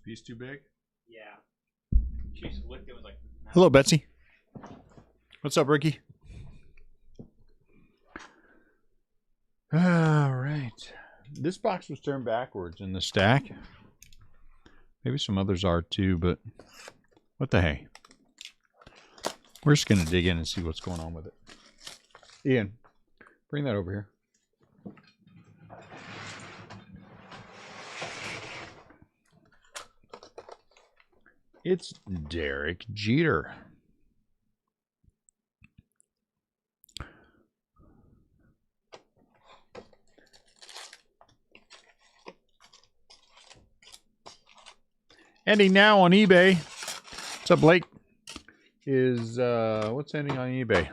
piece too big? Yeah. She just looked, it was like... Hello, Betsy. What's up, Ricky? All right. This box was turned backwards in the stack. Maybe some others are too, but what the hey? We're just going to dig in and see what's going on with it. Ian, bring that over here. It's Derek Jeter. Ending now on eBay. What's up, Blake? Is what's ending on eBay?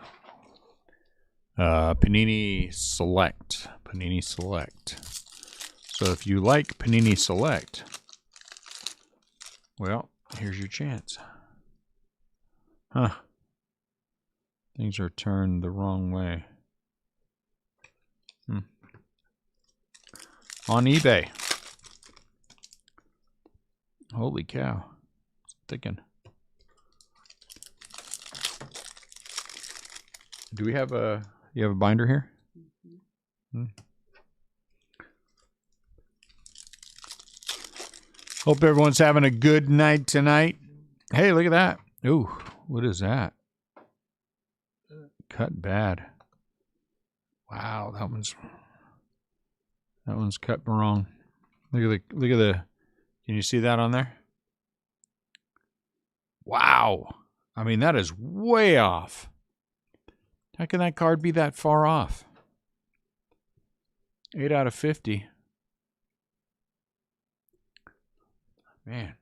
Panini Select. Panini Select. So if you like Panini Select, well, here's your chance. Huh. Things are turned the wrong way. On eBay. Holy cow. It's thickened. Do we have a... You have a binder here? Hope everyone's having a good night tonight. Hey, look at that. Ooh, what is that? Cut bad. Wow, that one's cut wrong. Look at the can you see that on there? Wow. I mean, that is way off. How can that card be that far off? 8 out of 50. Man.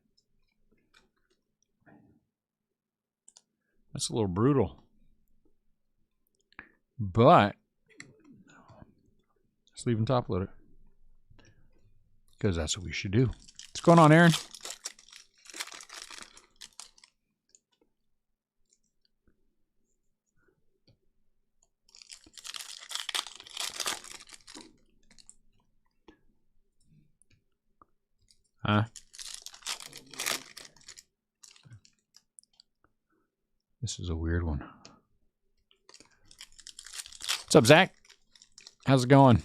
That's a little brutal. But sleeve and top load it. Because that's what we should do. What's going on, Aaron? Huh? This is a weird one. What's up, Zach? How's it going?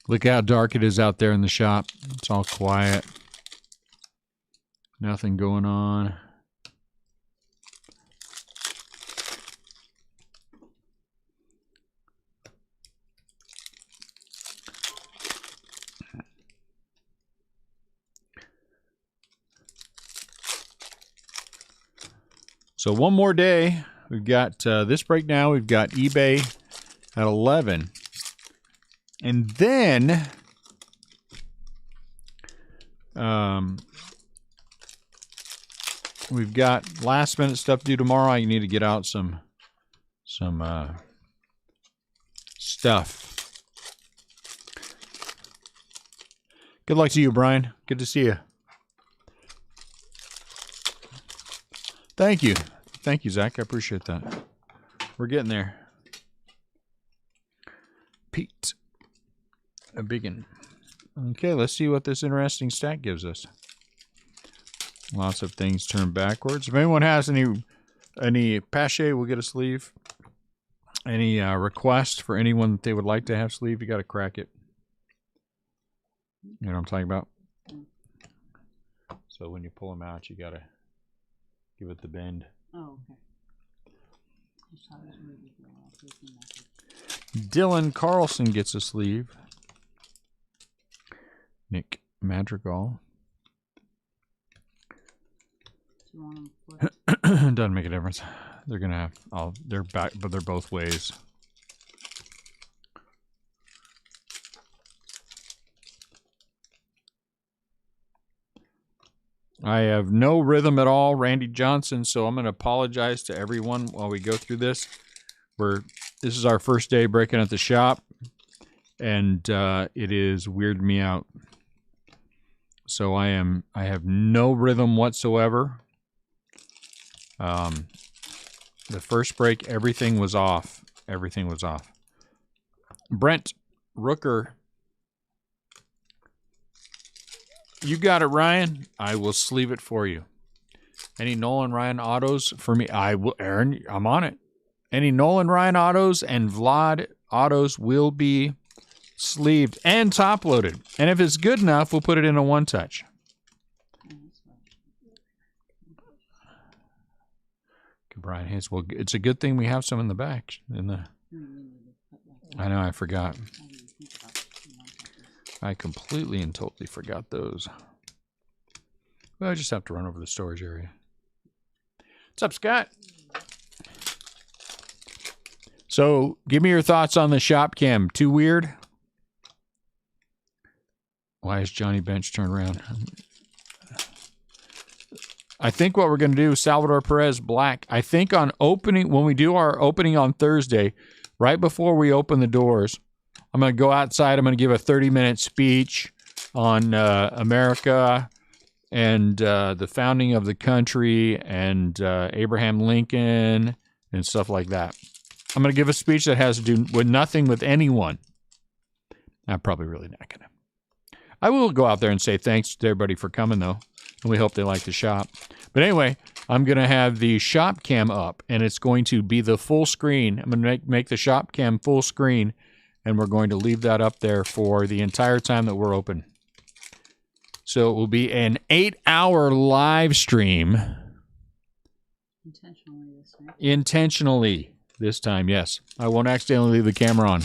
Look how dark it is out there in the shop. It's all quiet. Nothing going on. So one more day. We've got this break now. We've got eBay at 11. And then we've got last minute stuff due tomorrow. I need to get out some stuff. Good luck to you, Brian. Good to see you. Thank you. Thank you, Zach. I appreciate that. We're getting there. Pete. A biggin. Okay, let's see what this interesting stack gives us. Lots of things turned backwards. If anyone has any Pache, we'll get a sleeve. Any request for anyone that they would like to have sleeve, you got to crack it. You know what I'm talking about? So when you pull them out, you got to give it the bend. Oh, okay. Dylan Carlson gets a sleeve. Nick Madrigal. Doesn't make a difference. They're gonna have they're back, but they're both ways. I have no rhythm at all, Randy Johnson, so I'm going to apologize to everyone while we go through this. This is our first day breaking at the shop, and it is weirding me out. So I have no rhythm whatsoever. The first break, everything was off. Everything was off. Brent Rooker. You got it, Ryan. I will sleeve it for you. Any Nolan Ryan autos for me? I will, Aaron. I'm on it. Any Nolan Ryan autos and Vlad autos will be sleeved and top loaded. And if it's good enough, we'll put it in a one touch. Brian Hayes. Well, it's a good thing we have some in the back. I know, I forgot. I completely and totally forgot those. Well, I just have to run over the storage area. What's up, Scott? So, give me your thoughts on the shop cam. Too weird? Why is Johnny Bench turned around? I think what we're going to do, Salvador Perez Black, I think on opening, when we do our opening on Thursday, right before we open the doors, I'm going to go outside. I'm going to give a 30-minute speech on America and the founding of the country and Abraham Lincoln and stuff like that. I'm going to give a speech that has to do with nothing with anyone. I'm probably really not going to. I will go out there and say thanks to everybody for coming, though. And we hope they like the shop. But anyway, I'm going to have the shop cam up, and it's going to be the full screen. I'm going to make the shop cam full screen, and we're going to leave that up there for the entire time that we're open. So it will be an 8-hour live stream. Intentionally this time. Intentionally this time, yes. I won't accidentally leave the camera on.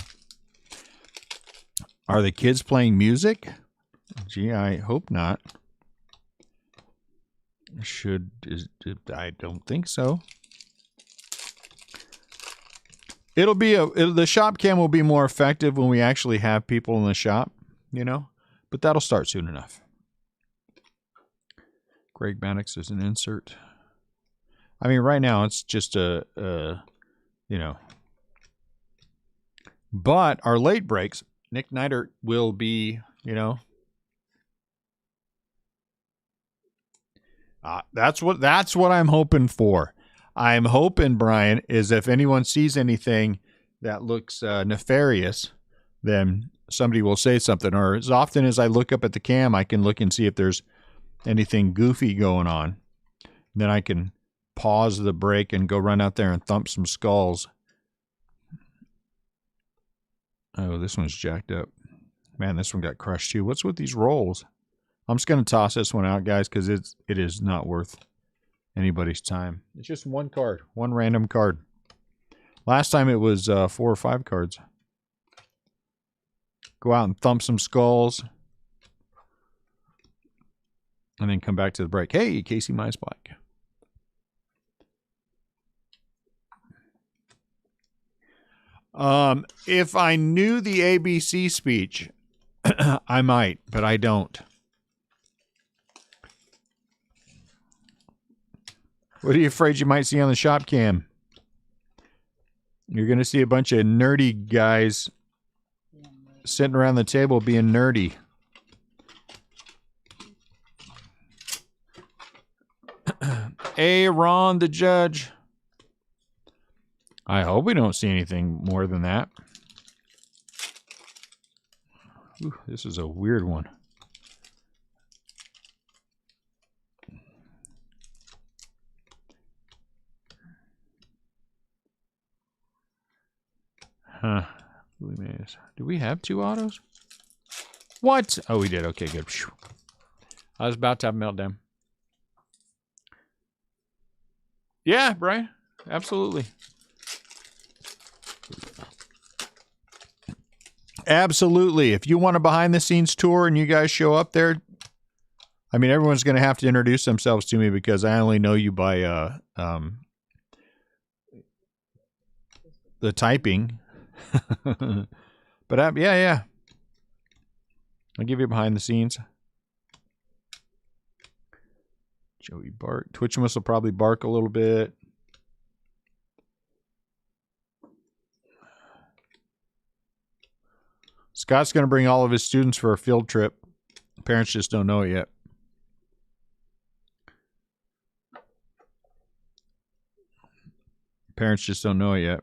Are the kids playing music? Gee, I hope not. I don't think so. The shop cam will be more effective when we actually have people in the shop, but that'll start soon enough. Greg Maddox is an insert. I mean, right now it's just but our late breaks, Nick Neidert will be, that's what I'm hoping for. I'm hoping, Brian, is if anyone sees anything that looks nefarious, then somebody will say something. Or as often as I look up at the cam, I can look and see if there's anything goofy going on. Then I can pause the break and go run out there and thump some skulls. Oh, this one's jacked up. Man, this one got crushed too. What's with these rolls? I'm just going to toss this one out, guys, because it is not worth anybody's time. It's just one card, one random card. Last time it was 4 or 5 cards. Go out and thump some skulls. And then come back to the break. Hey, Casey Mize Black. If I knew the ABC speech, I might, but I don't. What are you afraid you might see on the shop cam? You're going to see a bunch of nerdy guys sitting around the table being nerdy. Hey, Ron, the judge. I hope we don't see anything more than that. Ooh, this is a weird one. Huh. Do we have 2 autos? What? Oh, we did. Okay, good. I was about to have a meltdown. Yeah, Brian. Absolutely. Absolutely. If you want a behind-the-scenes tour and you guys show up there, I mean, everyone's going to have to introduce themselves to me because I only know you by the typing. But yeah. I'll give you behind the scenes. Joey bark. Twitchimus will probably bark a little bit. Scott's going to bring all of his students for a field trip. Parents just don't know it yet. Parents just don't know it yet.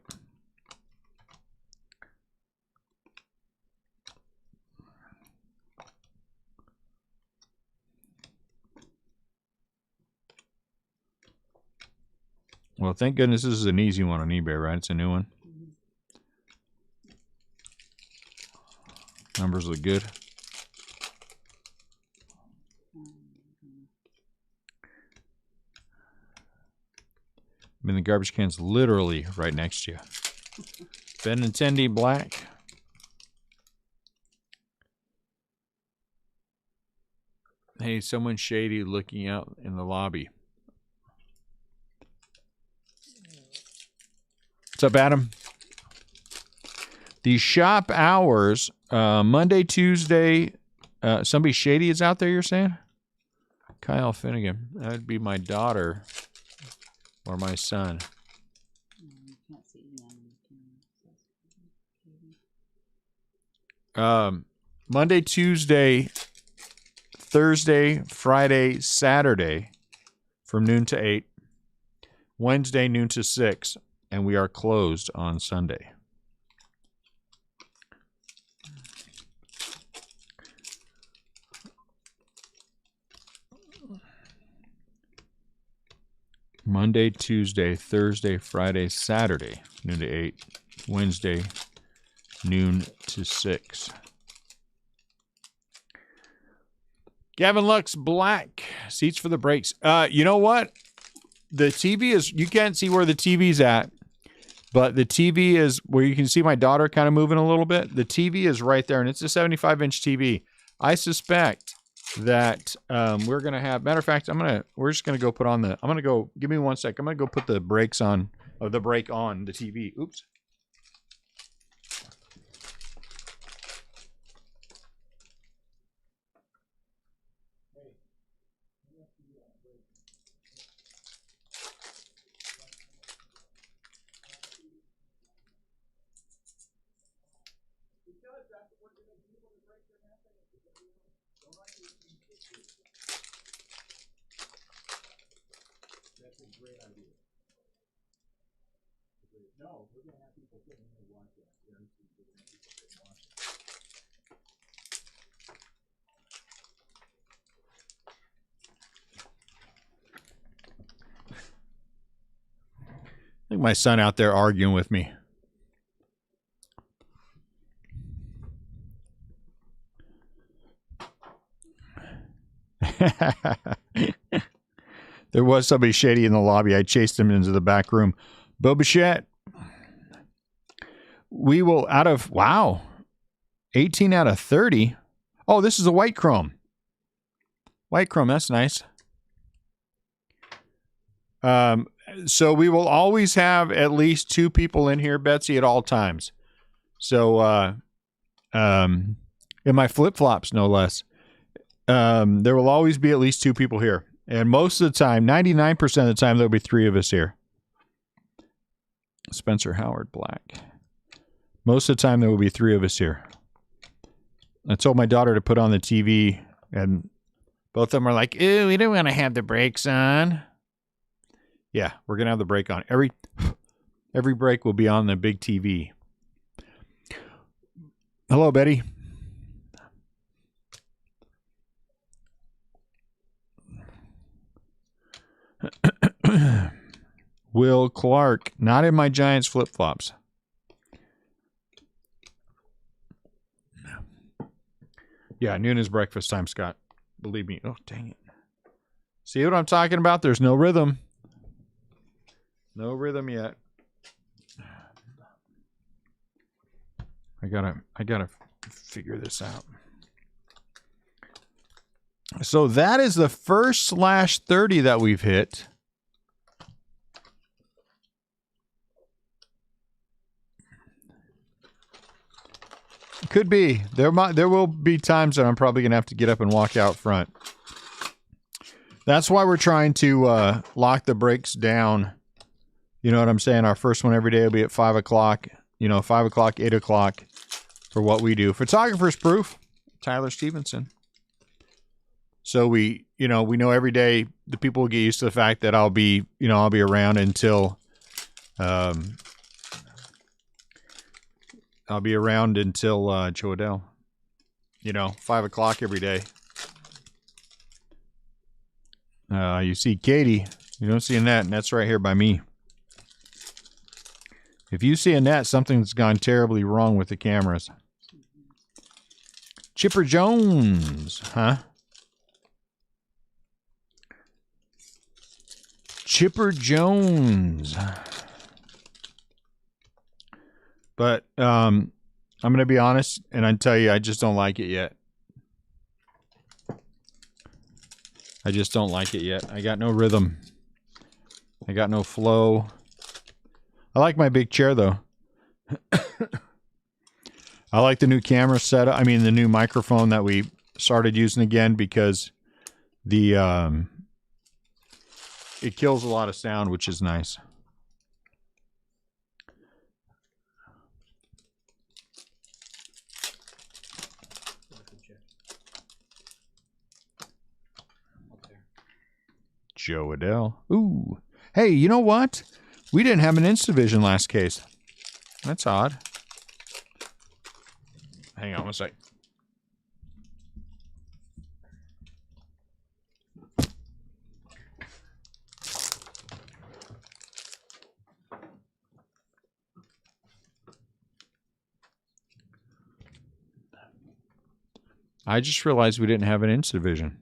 Well, thank goodness this is an easy one on eBay, right? It's a new one. Numbers look good. I mean, the garbage can's literally right next to you. Benintendi black. Hey, someone shady looking out in the lobby. What's up, Adam? The shop hours, Monday, Tuesday. Somebody shady is out there, you're saying? Kyle Finnegan. That'd be my daughter or my son. Monday, Tuesday, Thursday, Friday, Saturday from noon to 8. Wednesday, noon to 6. And we are closed on Sunday. Monday, Tuesday, Thursday, Friday, Saturday, noon to 8. Wednesday, noon to 6. Gavin Lux, black. Seats for the brakes. You know what? The TV is, you can't see where the TV's at, but the TV is where you can see my daughter kind of moving a little bit. The TV is right there, and it's a 75-inch TV. I suspect that we're going to have, matter of fact, we're just going to go put on give me 1 sec. I'm going to go put the brakes on, or the brake on the TV. Oops. That's a great idea. No, we're going to have people sitting here and watch that. I think my son out there arguing with me. There was somebody shady in the lobby. I chased him into the back room. Bobichette, we will wow, 18 out of 30. Oh, this is a white chrome. White chrome, that's nice. So we will always have at least 2 people in here, Betsy, at all times. So, in my flip-flops, no less. There will always be at least 2 people here. And most of the time, 99% of the time, there'll be 3 of us here. Spencer Howard, black. Most of the time, there will be 3 of us here. I told my daughter to put on the TV, and both of them are like, "Ew, we don't want to have the brakes on." Yeah, we're going to have the brake on. Every brake will be on the big TV. Hello, Betty. Will Clark, not in my Giants flip-flops. Yeah, noon is breakfast time, Scott. Believe me. Oh, dang it. See what I'm talking about? There's no rhythm. No rhythm yet. I gotta figure this out. So that is the first /30 that we've hit. Could be. There will be times that I'm probably gonna have to get up and walk out front. That's why we're trying to lock the brakes down. You know what I'm saying? Our first one every day will be at 5 o'clock. 5 o'clock, 8 o'clock for what we do. Photographer's proof. Tyler Stevenson. So we know every day the people will get used to the fact that I'll be around until Joe Adele. 5 o'clock every day. You see Katie. You don't see Annette, and that's right here by me. If you see a net, something's gone terribly wrong with the cameras. Chipper Jones, huh? Chipper Jones. But I'm going to be honest, and I tell you, I just don't like it yet. I just don't like it yet. I got no rhythm. I got no flow. I like my big chair, though. I like the new camera setup. I mean, the new microphone that we started using again because the it kills a lot of sound, which is nice. Joe Adele. Ooh. Hey, you know what? We didn't have an Instavision last case. That's odd. Hang on one sec. I just realized we didn't have an Instavision.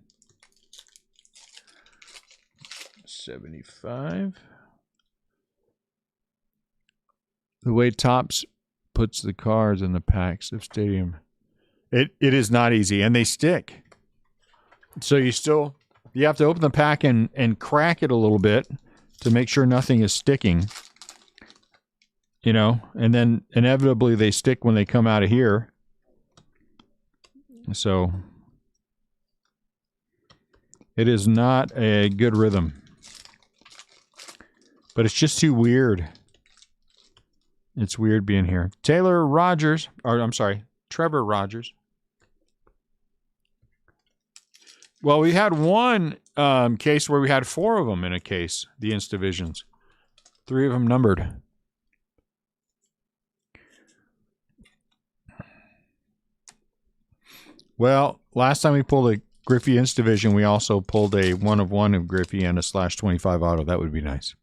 75. The way Topps puts the cards in the packs of Stadium. It is not easy, and they stick. So you have to open the pack and crack it a little bit to make sure nothing is sticking. You know, and then inevitably they stick when they come out of here. So it is not a good rhythm. But it's just too weird. It's weird being here. Trevor Rogers. Well, we had one case where we had 4 of them in a case, the Instavisions. 3 of them numbered. Well, last time we pulled a Griffey Instavision, we also pulled a 1 of 1 of Griffey and a /25 auto. That would be nice.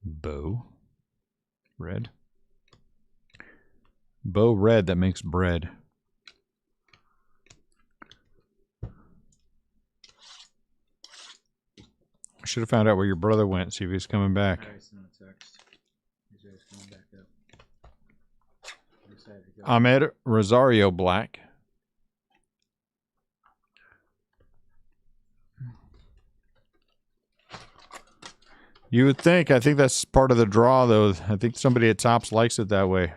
Bo red. Bo red that makes bread. I should have found out where your brother went, see if he's coming back. Ahmed Rosario Black. You would think. I think that's part of the draw, though. I think somebody at Topps likes it that way.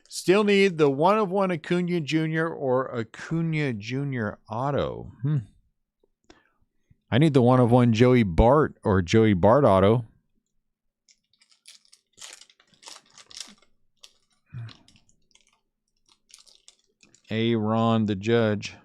Still need the 1 of 1 Acuna Jr. or Acuna Jr. auto. I need the 1 of 1 Joey Bart or Joey Bart auto. Aaron the Judge.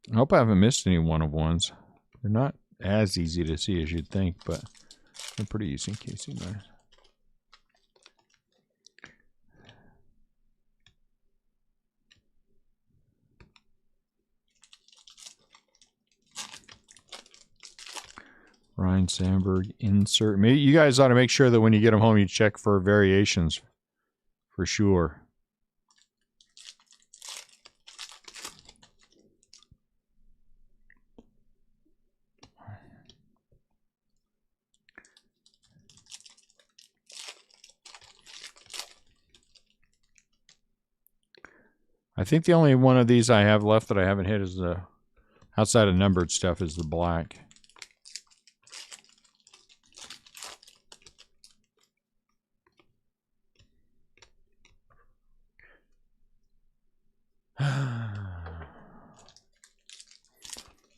I hope I haven't missed any 1 of 1s. They're not as easy to see as you'd think, but they're pretty easy in case you know. Ryan Sandberg insert. Maybe you guys ought to make sure that when you get them home, you check for variations for sure. I think the only one of these I have left that I haven't hit is the outside of numbered stuff is the black.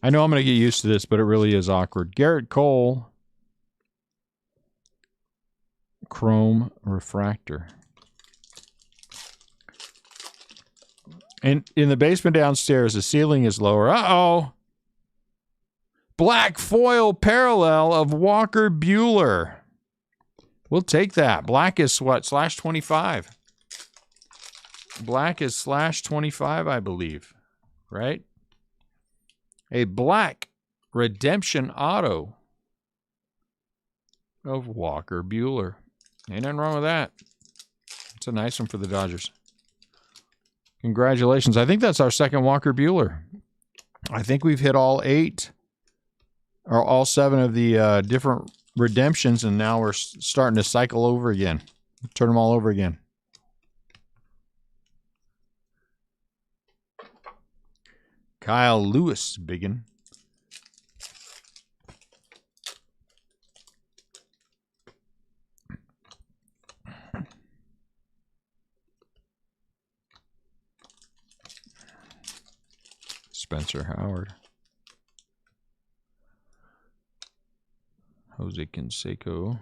I know I'm going to get used to this, but it really is awkward. Garrett Cole. Chrome refractor. And in the basement downstairs, the ceiling is lower. Uh-oh. Black foil parallel of Walker Bueller. We'll take that. Black is what? /25. Black is /25, I believe. Right? A black redemption auto of Walker Bueller. Ain't nothing wrong with that. It's a nice one for the Dodgers. Congratulations. I think that's our second Walker Bueller. I think we've hit all 8 or all 7 of the different redemptions, and now we're starting to cycle over again. Turn them all over again. Kyle Lewis, biggin. Spencer Howard. Jose Canseco.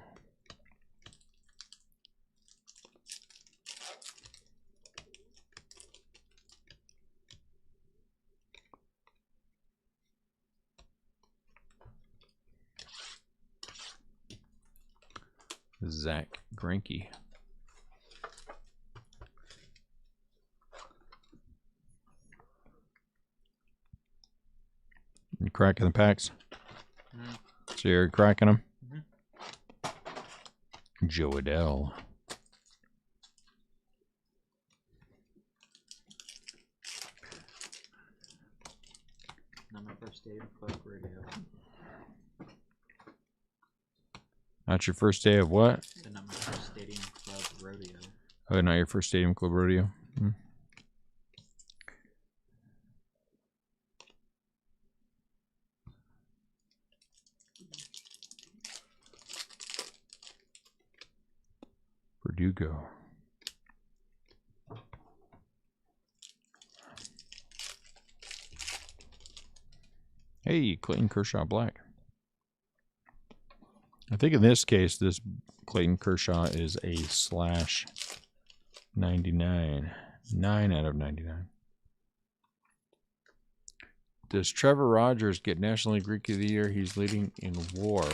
Zach Greinke. You cracking the packs? So you're cracking them? Joe Adell. Not my first day of club radio. Not your first day of what? Not my first stadium club rodeo. Oh, not your first Stadium Club rodeo? Hmm. Verdugo. Hey, Clayton Kershaw Black. I think in this case, this Clayton Kershaw is a /99. 9 out of 99. Does Trevor Rogers get National League Rookie of the Year? He's leading in WAR.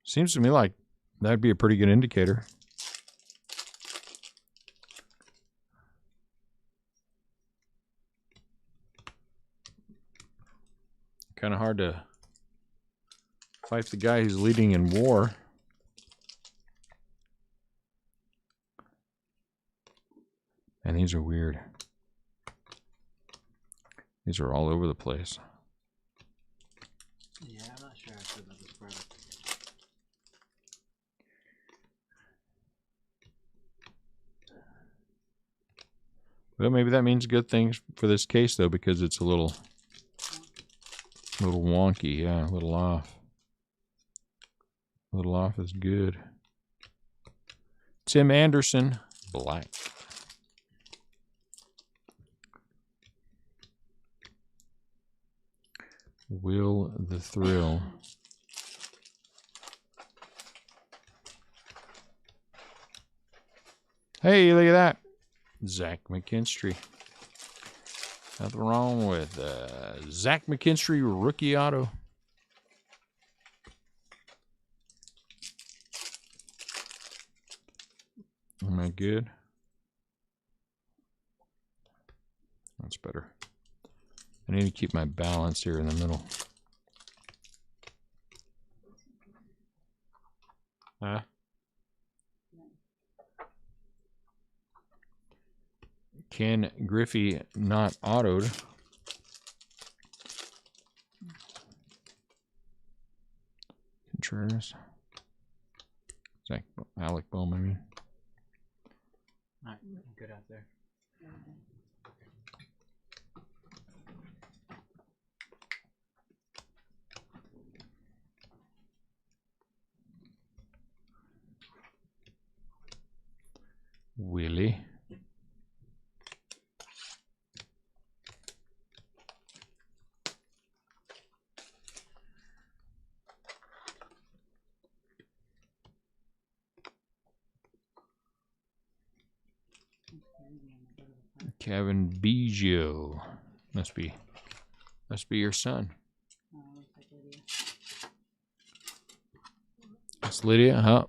Seems to me like that'd be a pretty good indicator. Kind of hard to fight the guy who's leading in WAR. And these are weird. These are all over the place. Yeah, I'm not sure I feel about this product. Well, maybe that means good things for this case, though, because it's a little wonky. Yeah, a little off. A little off is good. Tim Anderson, Black. Will the Thrill. Hey, look at that. Zach McKinstry. Nothing wrong with Zach McKinstry rookie auto. Am I good? That's better. I need to keep my balance here in the middle. Huh? Ken Griffey not autoed. Contreras. Alec Bohm, I mean. Alright, good out there. Willie. Kevin Biggio. Must be your son. Looks like Lydia. It's Lydia, huh?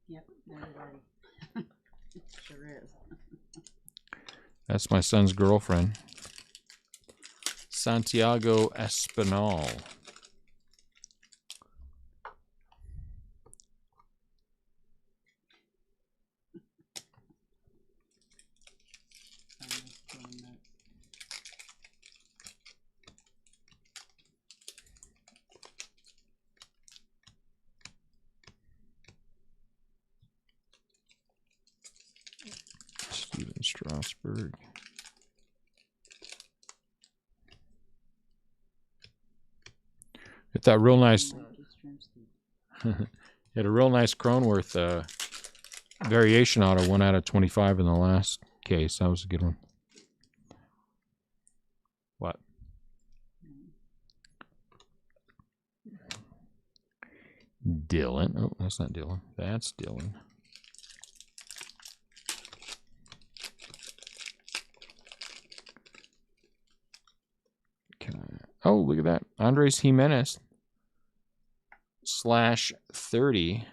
Yep, there's Lydia. Sure is. That's my son's girlfriend. Santiago Espinal. Steven Strasburg. It's that real nice. Had a real nice Cronworth variation auto, 1 out of 25 in the last case. That was a good one. What? Dylan. Oh, that's not Dylan. That's Dylan. Oh, look at that. Andres Jimenez. /30.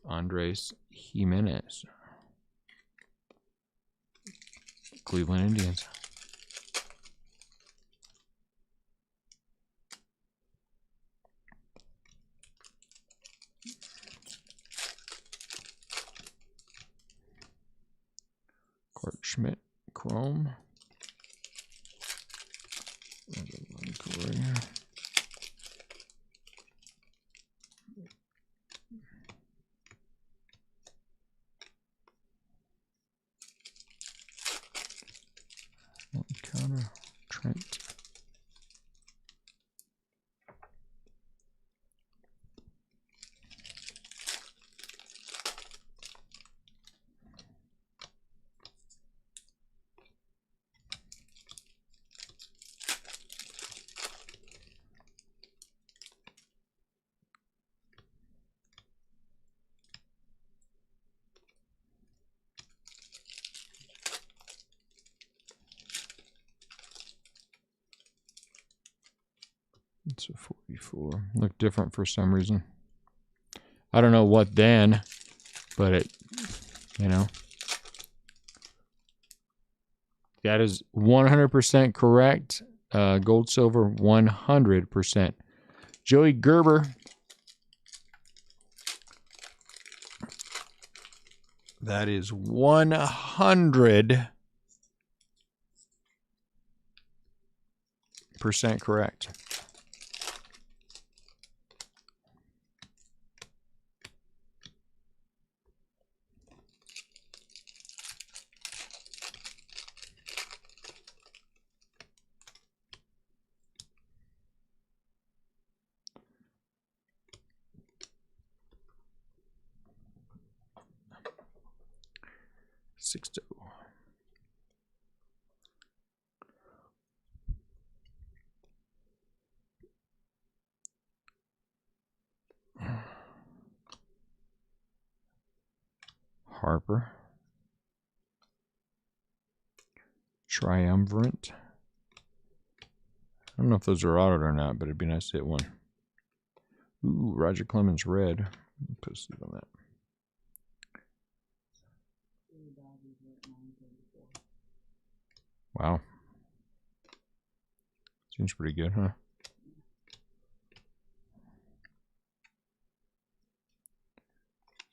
Andres Jimenez. Cleveland Indians. Clark Schmidt. Chrome. Connor, Trent. It's a 44. Look different for some reason. I don't know what then, but it, you know. That is 100% correct. Gold, silver, 100%. Joey Gerber. That is 100% correct. Sixto. Harper. Triumvirate. I don't know if those are autoed or not, but it'd be nice to hit one. Ooh, Roger Clemens red. Put a sleep on that. Wow. Seems pretty good, huh?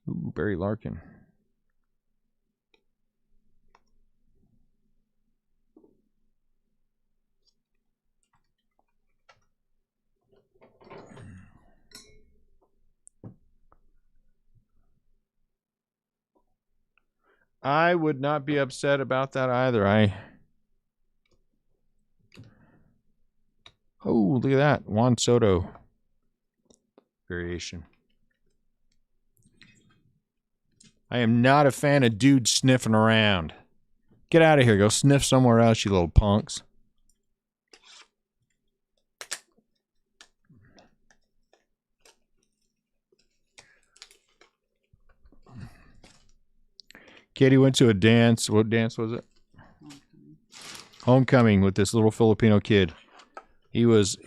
Ooh, Barry Larkin. I would not be upset about that either. Oh, look at that. Juan Soto variation. I am not a fan of dudes sniffing around. Get out of here. Go sniff somewhere else, you little punks. Katie went to a dance. What dance was it? Homecoming with this little Filipino kid. He was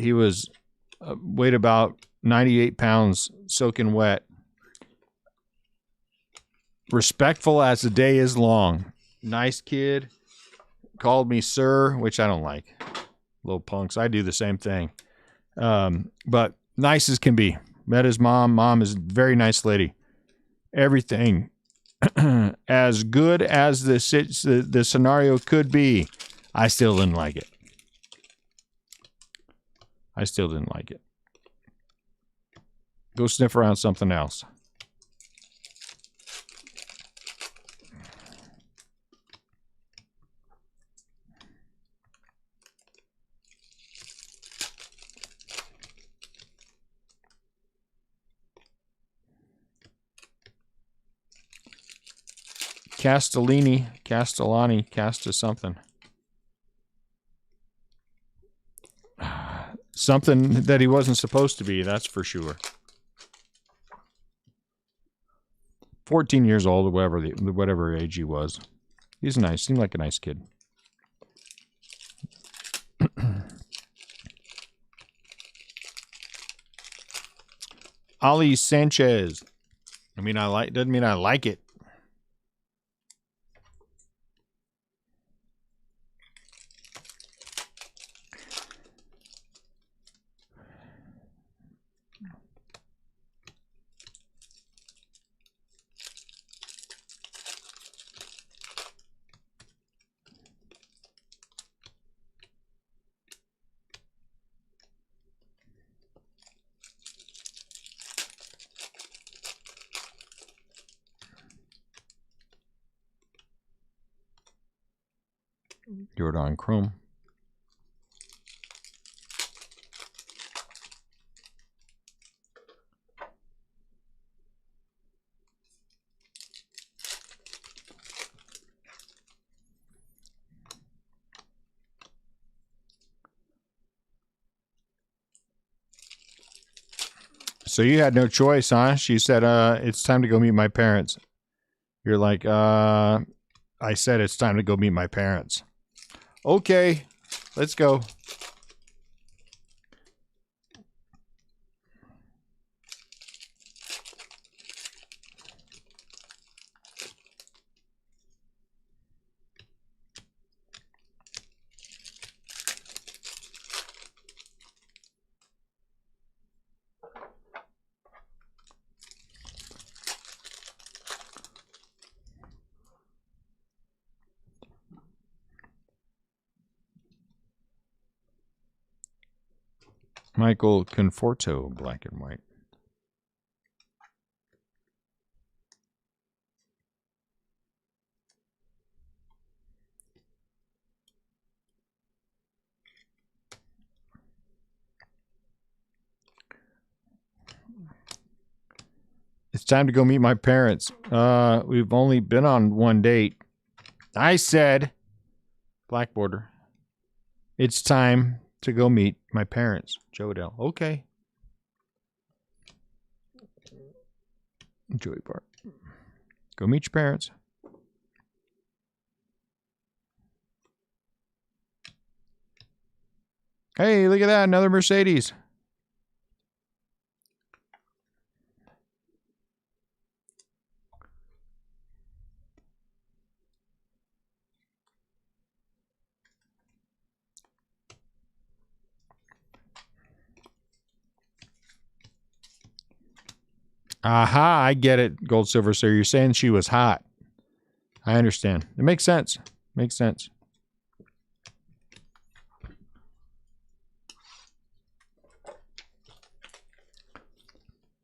weighed about 98 pounds, soaking wet. Respectful as the day is long. Nice kid. Called me sir, which I don't like. Little punks. I do the same thing. But nice as can be. Met his mom. Mom is a very nice lady. Everything as good as the scenario could be. I still didn't like it. I still didn't like it. Go sniff around something else. Castellani, Casta something. Something that he wasn't supposed to be, that's for sure. 14 years old or whatever age he was. He's nice, seemed like a nice kid. Ali Sanchez. Doesn't mean I like it. Jordan Chrome. So you had no choice, huh? She said, it's time to go meet my parents. You're like, I said it's time to go meet my parents. Okay, let's go. Michael Conforto, black and white. It's time to go meet my parents. We've only been on one date. I said, black border. It's time to go meet my parents. Joe Dell. Okay. Joey Park. Go meet your parents. Hey, look at that. Another Mercedes. Aha, I get it, Gold Silver. So you're saying she was hot. I understand. It makes sense. Makes sense.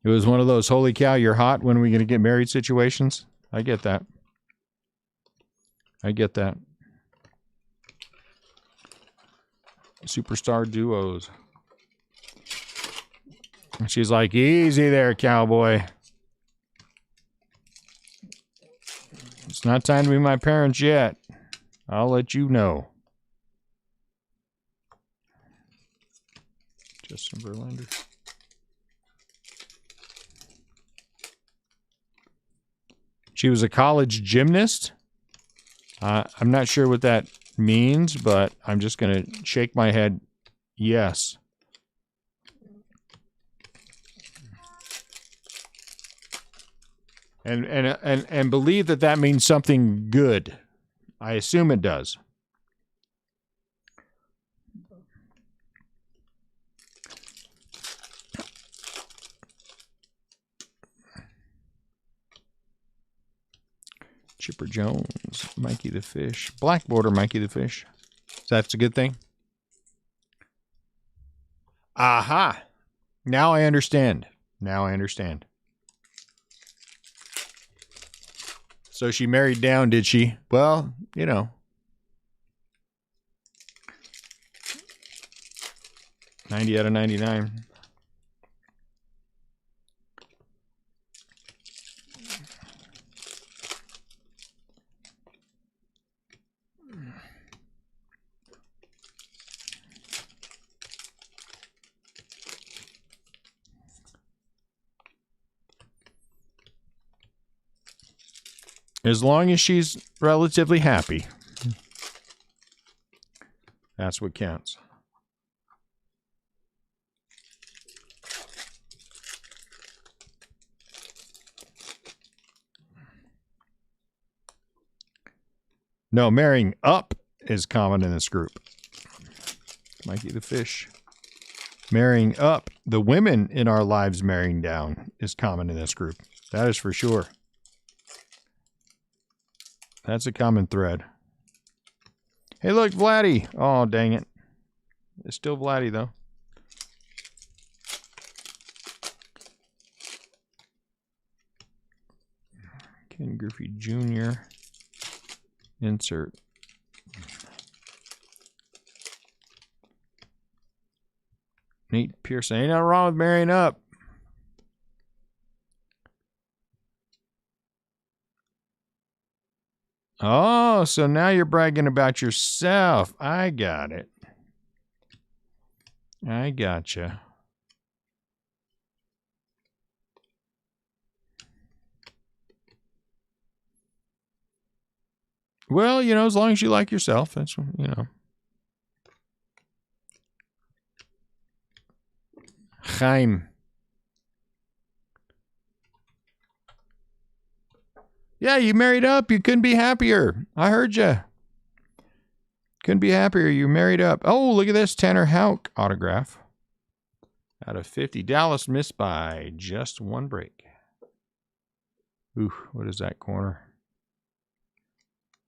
It was one of those, holy cow, you're hot, when are we going to get married situations? I get that. I get that. Superstar duos. And she's like, easy there, cowboy. It's not time to be my parents yet. I'll let you know. Justin Verlander. She was a college gymnast? I'm not sure what that means, but I'm just going to shake my head yes. And believe that that means something good. I assume it does. Chipper Jones, Mikey the Fish. Black border, Mikey the Fish. That's a good thing? Aha! Now I understand. Now I understand. So she married down, did she? Well, you know. 90 out of 99. As long as she's relatively happy. That's what counts. No, marrying up is common in this group. Mikey the Fish. Marrying up. The women in our lives marrying down is common in this group. That is for sure. That's a common thread. Hey, look, Vladdy. Oh, dang it. It's still Vladdy, though. Ken Griffey Jr. Insert. Nate Pearson. Ain't nothing wrong with marrying up. Oh, so now you're bragging about yourself. I got it. I gotcha. Well, you know, as long as you like yourself, that's, you know. Chaim. Yeah, you married up. You couldn't be happier. I heard you. Couldn't be happier. You married up. Oh, look at this Tanner Houck autograph. Out of 50. Dallas missed by just one break. Ooh, what is that corner?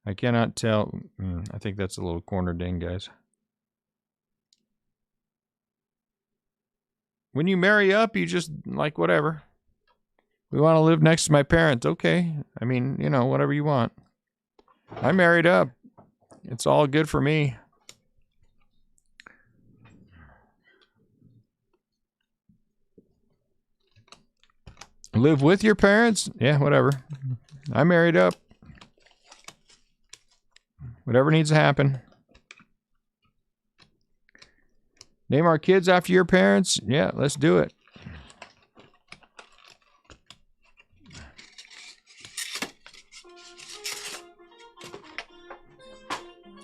I cannot tell. I think that's a little corner ding, guys. When you marry up, you just, like, whatever. We want to live next to my parents. Okay. I mean, you know, whatever you want. I married up. It's all good for me. Live with your parents? Yeah, whatever. I married up. Whatever needs to happen. Name our kids after your parents? Yeah, let's do it.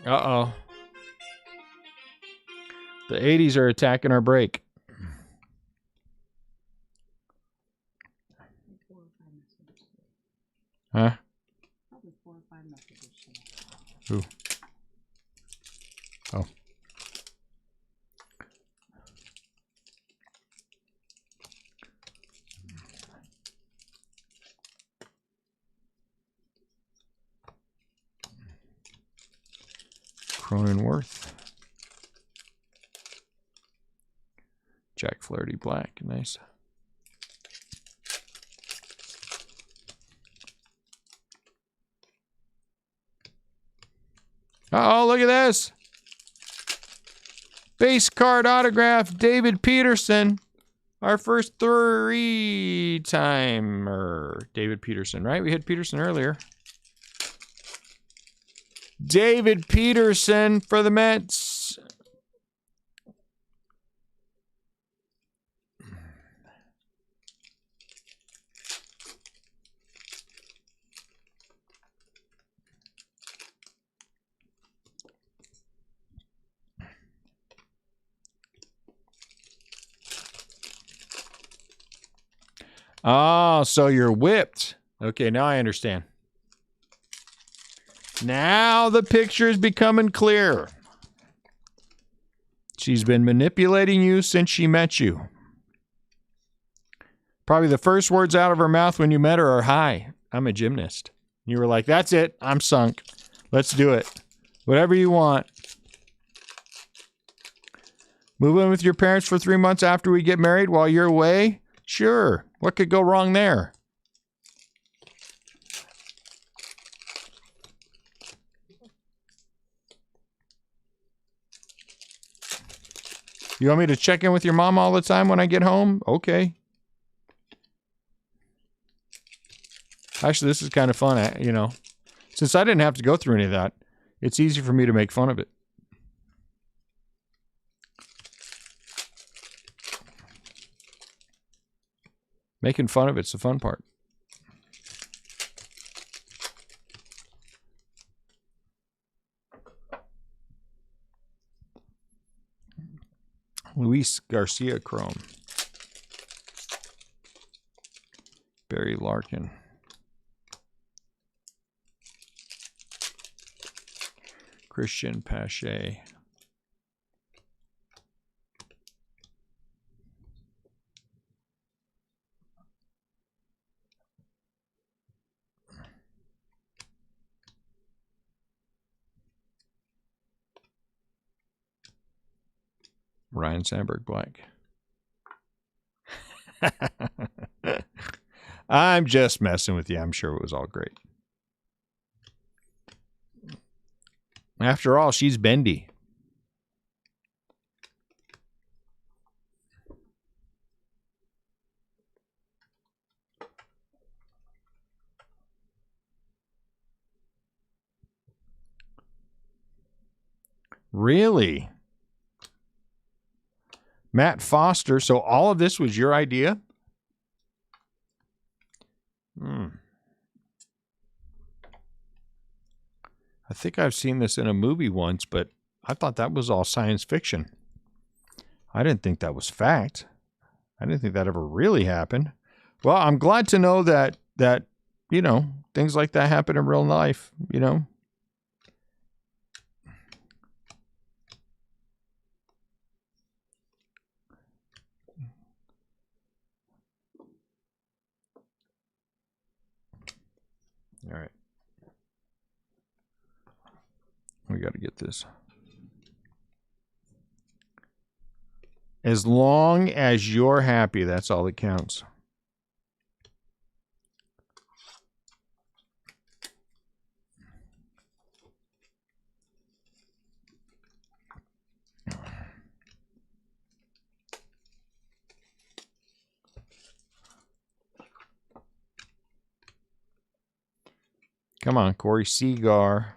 Uh-oh. The 80s are attacking our break. Huh? Probably 4 or 5 messages. Ooh. Oh. Cronenworth. Jack Flaherty Black. Nice. Oh, look at this. Base card autograph, David Peterson. Our first 3-timer. David Peterson, right? We had Peterson earlier. David Peterson for the Mets. Oh, so you're whipped. Okay, now I understand. Now the picture is becoming clear. She's been manipulating you since she met you. Probably the first words out of her mouth when you met her are, "Hi, I'm a gymnast." You were like, "That's it. I'm sunk. Let's do it. Whatever you want." Move in with your parents for 3 months after we get married while you're away? Sure. What could go wrong there? You want me to check in with your mom all the time when I get home? Okay. Actually, this is kind of fun, you know. Since I didn't have to go through any of that, it's easy for me to make fun of it. Making fun of it's the fun part. Luis Garcia Chrome. Barry Larkin. Christian Pache. Ryan Sandberg Black. I'm just messing with you. I'm sure it was all great. After all, she's bendy. Really? Matt Foster. So all of this was your idea? I think I've seen this in a movie once, but I thought that was all science fiction. I didn't think that was fact. I didn't think that ever really happened. Well, I'm glad to know that you know, things like that happen in real life, you know. All right. We got to get this. As long as you're happy, that's all that counts. Come on, Corey Seagar.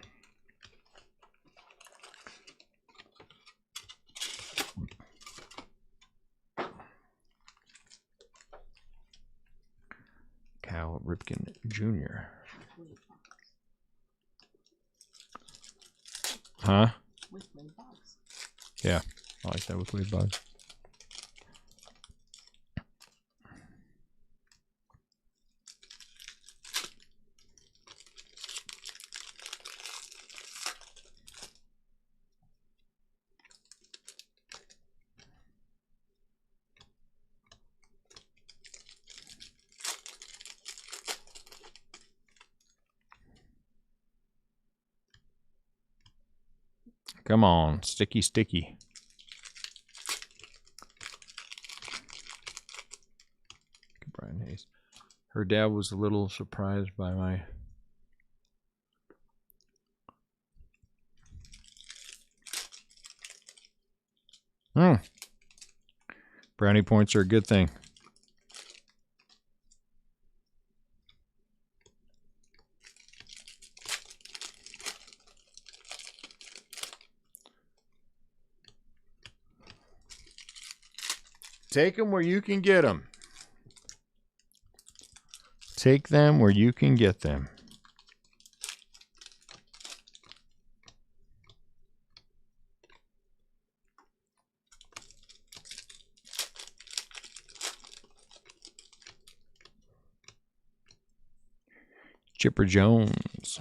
Cal Ripken Jr. Huh? With Wade Boggs. Yeah, I like that with Wade Boggs. Come on, sticky, sticky. Brian Hayes. Her dad was a little surprised by my... Brownie points are a good thing. Take them where you can get them. Take them where you can get them. Chipper Jones.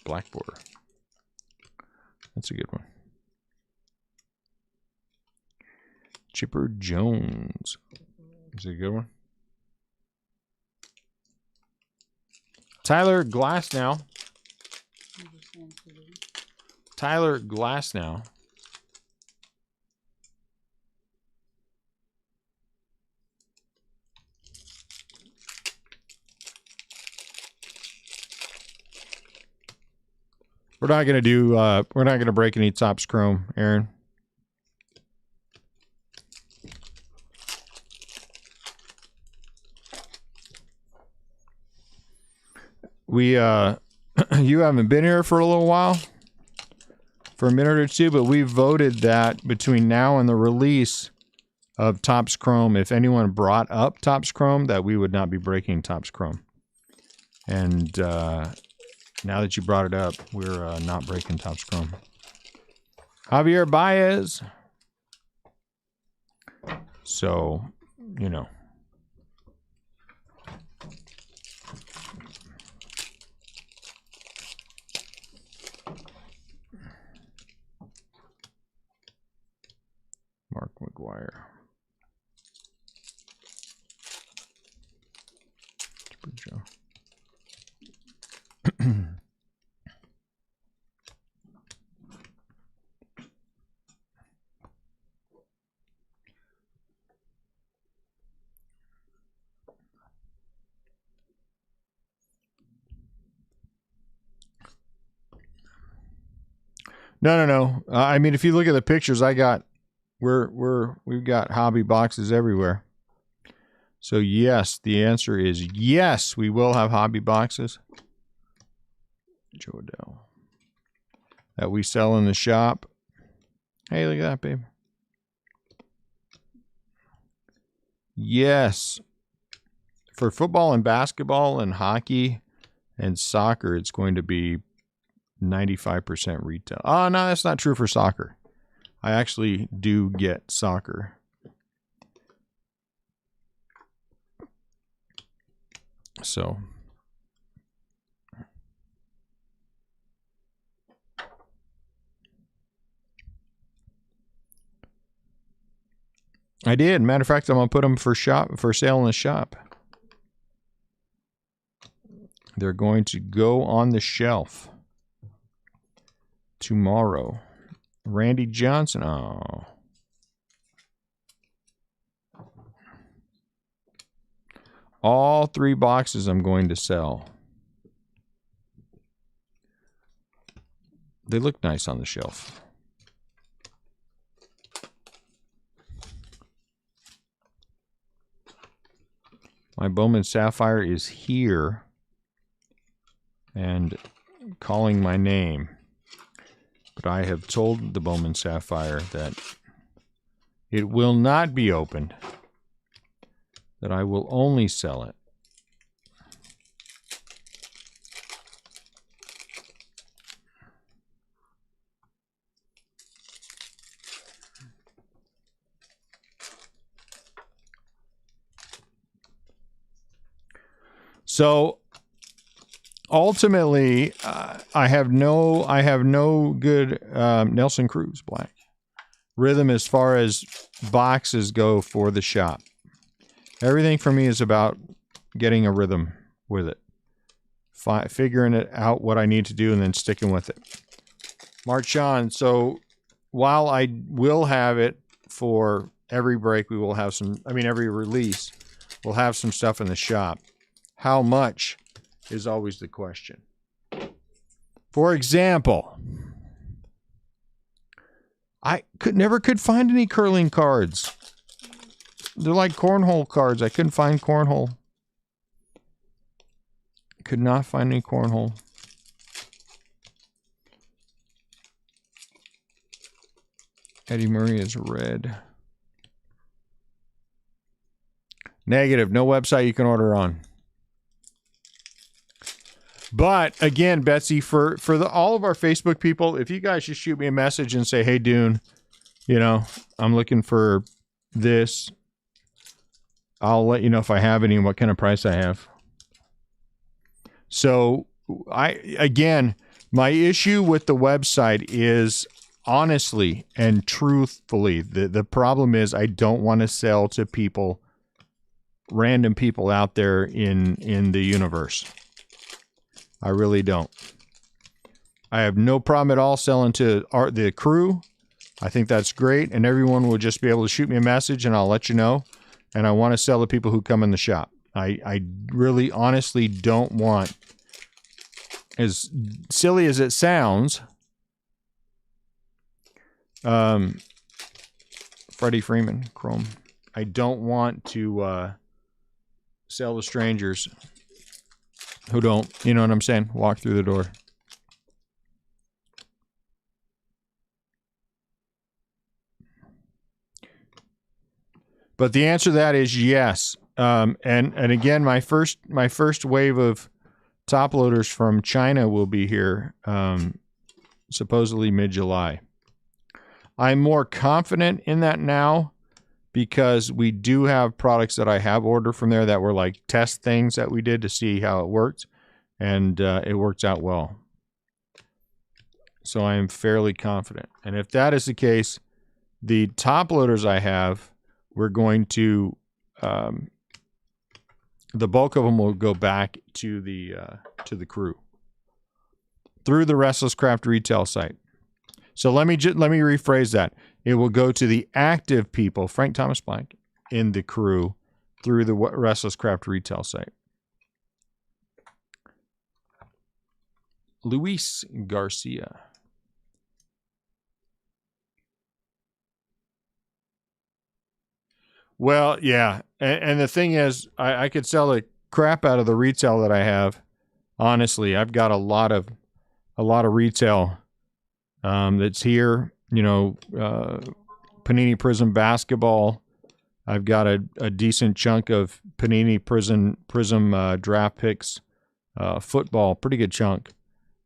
Black border. That's a good one. Chipper Jones. Is it a good one? Tyler Glasnow. Tyler Glasnow. We're not gonna do. We're not gonna break any Topps Chrome, Aaron. We you haven't been here for a little while, for a minute or two, but we voted that between now and the release of Topps Chrome, if anyone brought up Topps Chrome, that we would not be breaking Topps Chrome. And now that you brought it up, we're not breaking Topps Chrome. Javier Baez. So, you know. Mark McGuire. Joe. No. I mean, if you look at the pictures, we've got hobby boxes everywhere. So yes, the answer is yes, we will have hobby boxes. Joe Adell. That we sell in the shop. Hey, look at that, babe. Yes. For football and basketball and hockey and soccer, it's going to be 95% retail. Oh, no, that's not true for soccer. I actually do get soccer. So. I did. Matter of fact, I'm going to put them for sale in the shop. They're going to go on the shelf tomorrow. Randy Johnson. Oh. All 3 boxes I'm going to sell. They look nice on the shelf. My Bowman Sapphire is here and calling my name. But I have told the Bowman Sapphire that it will not be opened, that I will only sell it. So ultimately, I have no good Nelson Cruz black rhythm as far as boxes go for the shop. Everything for me is about getting a rhythm with it, figuring it out what I need to do, and then sticking with it. Marchand. So while I will have it for every break, we will have some. I mean, every release, we'll have some stuff in the shop. How much is always the question. For example, I never could find any curling cards. They're like cornhole cards. I couldn't find cornhole. Could not find any cornhole. Eddie Murray is red. Negative. No website you can order on. But again, Betsy, for all of our Facebook people, if you guys just shoot me a message and say, "Hey, Dune, I'm looking for this," I'll let you know if I have any and what kind of price I have. So again, my issue with the website is honestly and truthfully, the problem is I don't want to sell to people, random people out there in the universe. I really don't. I have no problem at all selling to the crew. I think that's great, and everyone will just be able to shoot me a message, and I'll let you know. And I want to sell to people who come in the shop. I really honestly don't want, as silly as it sounds, Freddie Freeman, Chrome. I don't want to sell to strangers who don't, you know what I'm saying, walk through the door. But the answer to that is yes. And again, my first wave of top loaders from China will be here, supposedly mid-July. I'm more confident in that now because we do have products that I have ordered from there that were like test things that we did to see how it worked, and it worked out well. So I am fairly confident. And if that is the case, the top loaders I have, we're going to, the bulk of them will go back to the crew through the Restless Craft retail site. So let me rephrase that. It will go to the active people, Frank Thomas Blank, in the crew through the Restless Craft retail site. Luis Garcia. Well, yeah, and the thing is, I could sell the crap out of the retail that I have. Honestly, I've got a lot of retail that's here. You know, Panini Prism basketball. I've got a decent chunk of Panini Prism draft picks. Football, pretty good chunk.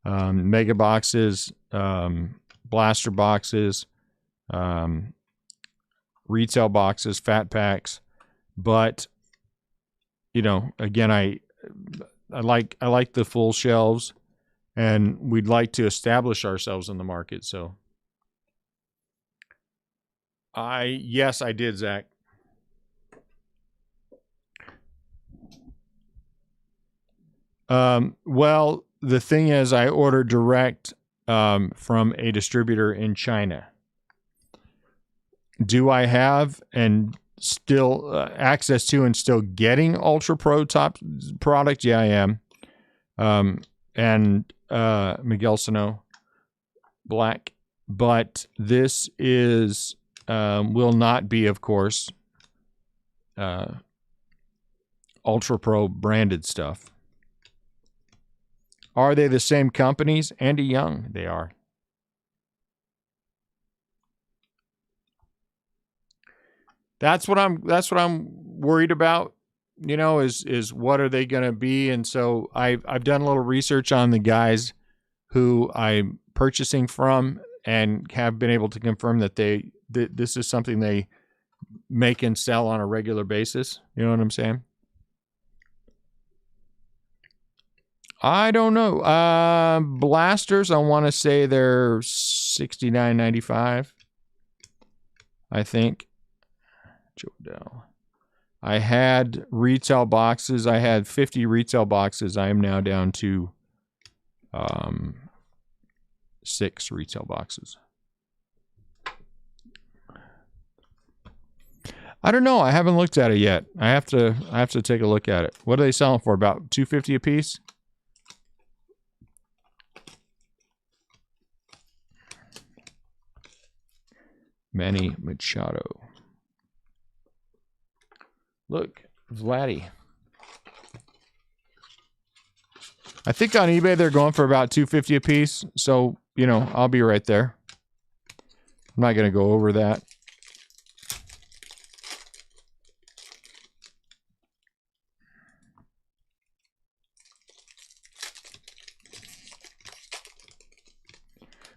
Mega boxes, blaster boxes. Retail boxes, fat packs, but you know, again, I like the full shelves, and we'd like to establish ourselves in the market. So, yes, I did, Zach. Well, the thing is, I ordered direct from a distributor in China. Do I have and still access to and still getting Ultra Pro top product? Yeah, I am. And Miguel Sano Black. But this is will not be, of course, Ultra Pro branded stuff. Are they the same companies? Andy Young, they are. That's what I'm worried about, you know, is what are they going to be? And so I've done a little research on the guys who I'm purchasing from and have been able to confirm that this is something they make and sell on a regular basis. You know what I'm saying? I don't know. Blasters, I want to say they're $69.95. I think. Joe Dell. I had retail boxes. I had 50 retail boxes. I am now down to 6 retail boxes. I don't know. I haven't looked at it yet. I have to take a look at it. What are they selling for? About $2.50 a piece? Manny Machado. Look, Vladdy. I think on eBay they're going for about $2.50 a piece. So, you know, I'll be right there. I'm not going to go over that.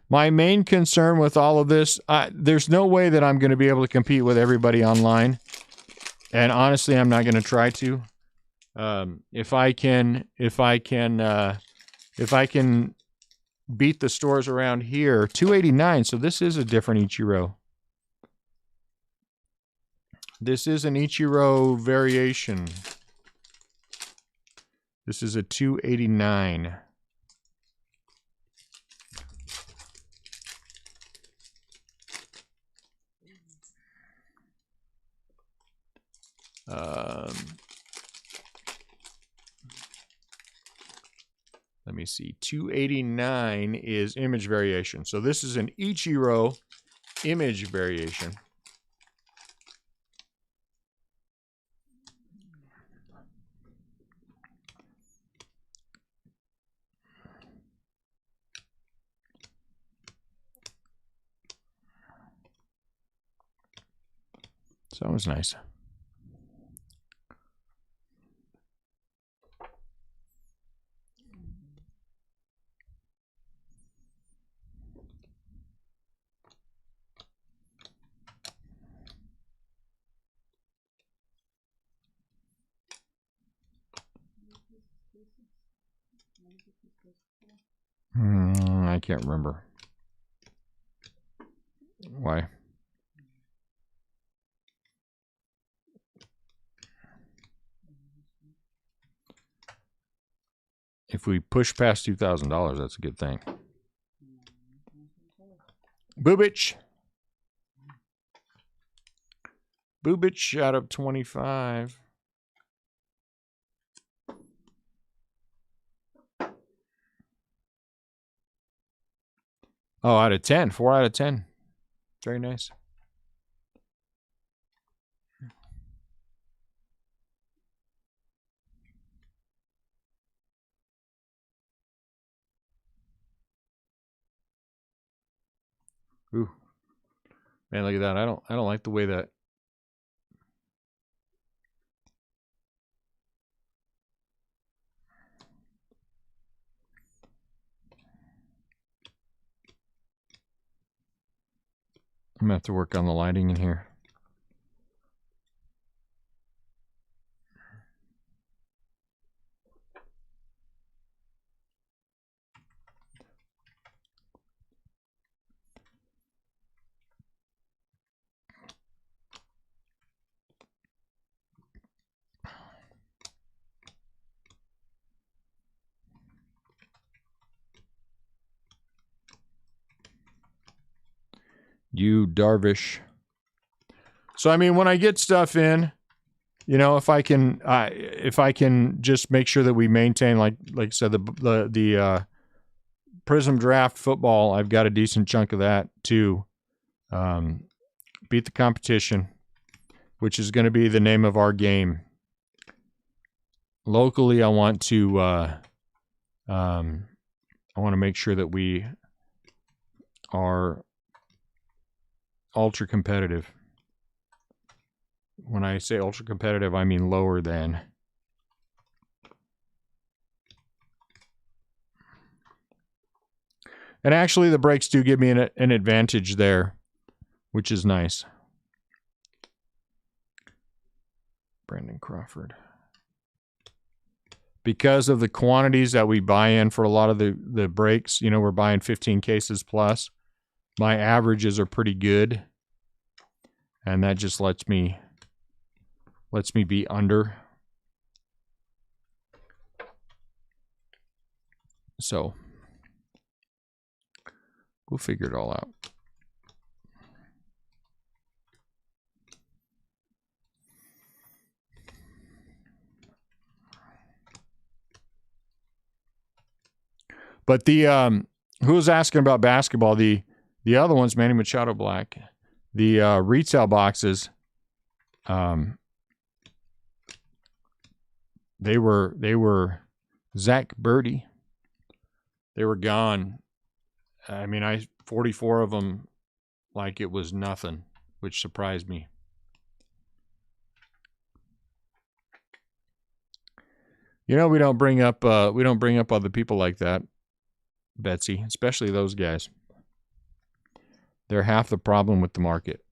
My main concern with all of this, there's no way that I'm going to be able to compete with everybody online. And honestly, I'm not going to try to. If I can beat the stores around here, 289. So this is a different Ichiro. This is an Ichiro variation. This is a 289. Let me see. 289 is image variation. So this is an Ichiro image variation. So that was nice. I can't remember. Why? If we push past $2,000, that's a good thing. Boobich. Boobich out of 25. Oh, out of 10. 4 out of 10. Very nice. Ooh. Man, look at that. I don't like the way that I'm gonna have to work on the lighting in here. You Darvish. So I mean, when I get stuff in, you know, if I can just make sure that we maintain, like I said, the Prism Draft football, I've got a decent chunk of that too. Beat the competition, which is going to be the name of our game. Locally, I want to make sure that we are ultra competitive. When I say ultra competitive, I mean lower than. And actually, the breaks do give me an advantage there, which is nice. Brandon Crawford. Because of the quantities that we buy in for a lot of the breaks, you know, we're buying 15 cases plus. My averages are pretty good. And that just lets me be under. So we'll figure it all out. But the who was asking about basketball? The other ones, Manny Machado Black, the retail boxes, they were Zach Birdie. They were gone. I mean, 44 of them like it was nothing, which surprised me. You know, we don't bring up other people like that, Betsy, especially those guys. They're half the problem with the market.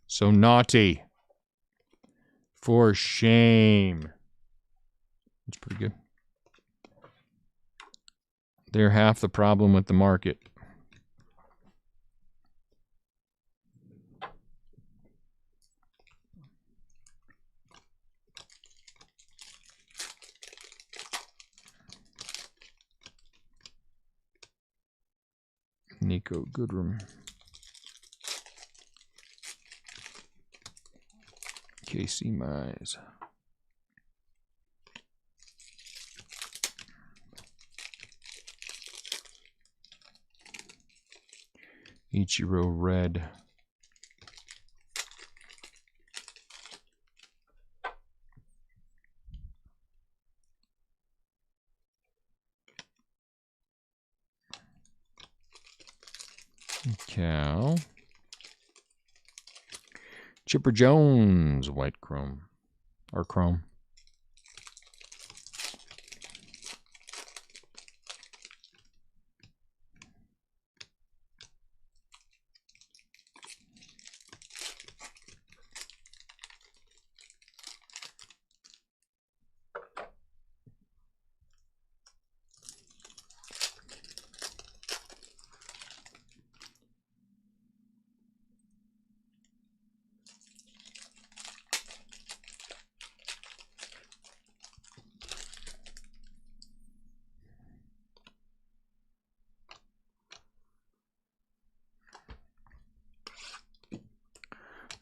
So naughty. For shame. It's pretty good. They're half the problem with the market. Nico Goodrum. Casey Mize. Ichiro Red. Cal. Chipper Jones, white chrome. Or chrome.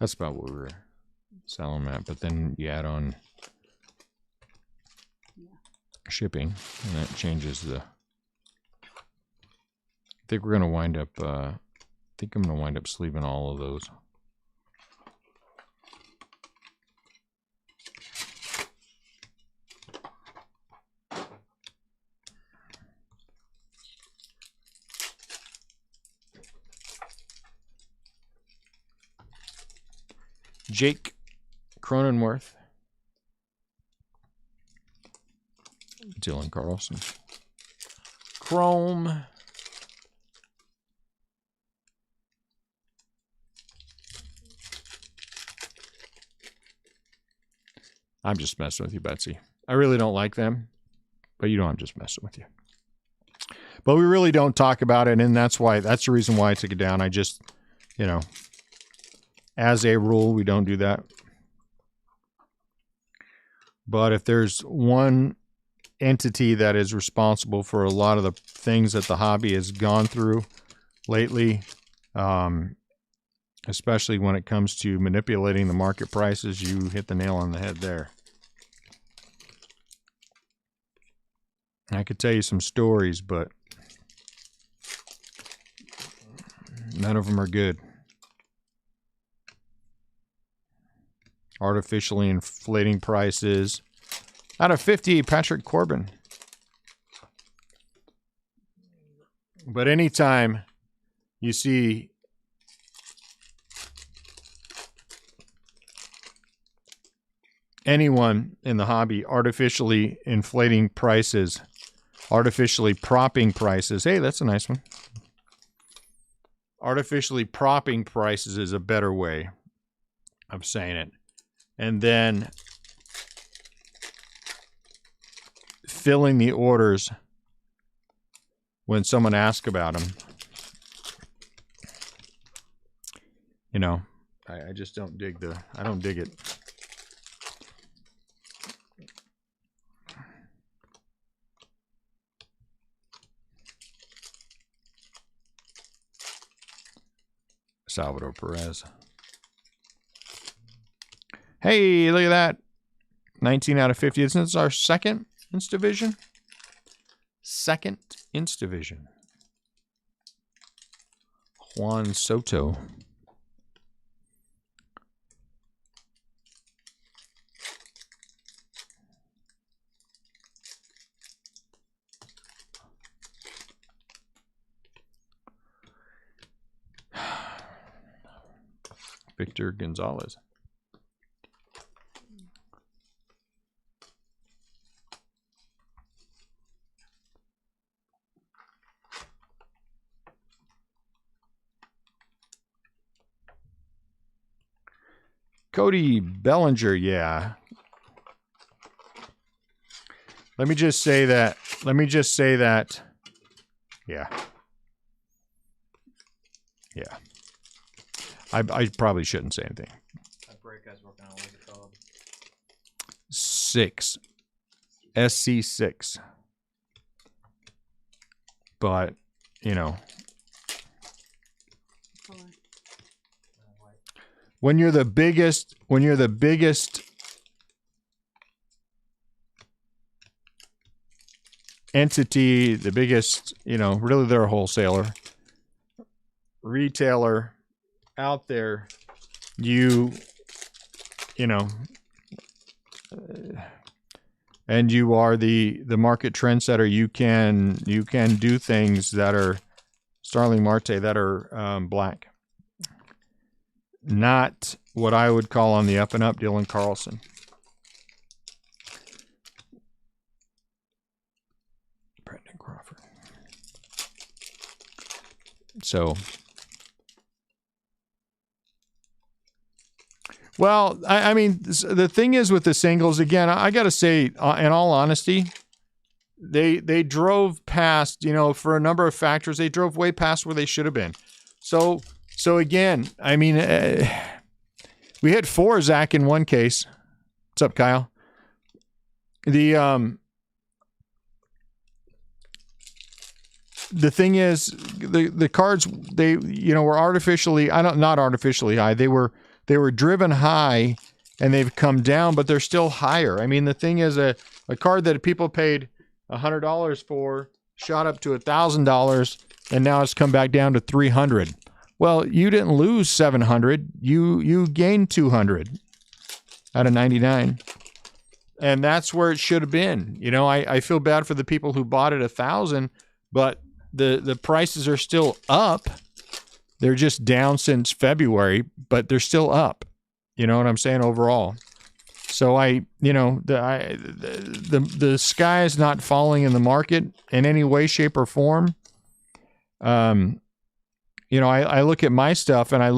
That's about what we were selling at, but then you add on shipping, and that changes the. I think we're gonna wind up. I think I'm gonna wind up sleeving all of those. Jake Cronenworth. Dylan Carlson. Chrome. I'm just messing with you, Betsy. I really don't like them, but you know I'm just messing with you. But we really don't talk about it, and that's the reason why I took it down. I just, you know, as a rule, we don't do that. But if there's one entity that is responsible for a lot of the things that the hobby has gone through lately, especially when it comes to manipulating the market prices, you hit the nail on the head there. I could tell you some stories, but none of them are good. Artificially inflating prices. Out of 50, Patrick Corbin. But anytime you see anyone in the hobby artificially inflating prices, artificially propping prices. Hey, that's a nice one. Artificially propping prices is a better way of saying it. And then filling the orders when someone asks about them. You know, I just don't dig I don't dig it. Salvador Perez. Hey, look at that. 19 out of 50. Isn't this our second Inst Division? Second Inst Division. Juan Soto. Victor Gonzalez. Cody Bellinger, yeah. Let me just say that. Yeah. Yeah. I probably shouldn't say anything. That break guy's working on what's it called? 6. SC6. But, you know, Color. when you're the biggest entity, the biggest, you know, really they're a wholesaler, retailer out there, you know, and you are the market trendsetter, you can do things that are Starling Marte that are black. Not what I would call on the up and up Dylan Carlson. Brendan Crawford. So, well, I mean, the thing is with the singles, again, I got to say, in all honesty, they drove past, you know, for a number of factors, they drove way past where they should have been. So again, I mean, we had 4, Zach, in one case. What's up, Kyle? The thing is, the cards, they, you know, were artificially, not artificially high. They were driven high and they've come down, but they're still higher. I mean, the thing is, a card that people paid $100 for shot up to $1,000 and now it's come back down to $300. Well, you didn't lose $700. You gained $200 out of 99. And that's where it should have been. You know, I feel bad for the people who bought it $1,000, but the prices are still up. They're just down since February, but they're still up. You know what I'm saying, overall. So the sky is not falling in the market in any way, shape, or form. You know, I look at my stuff and I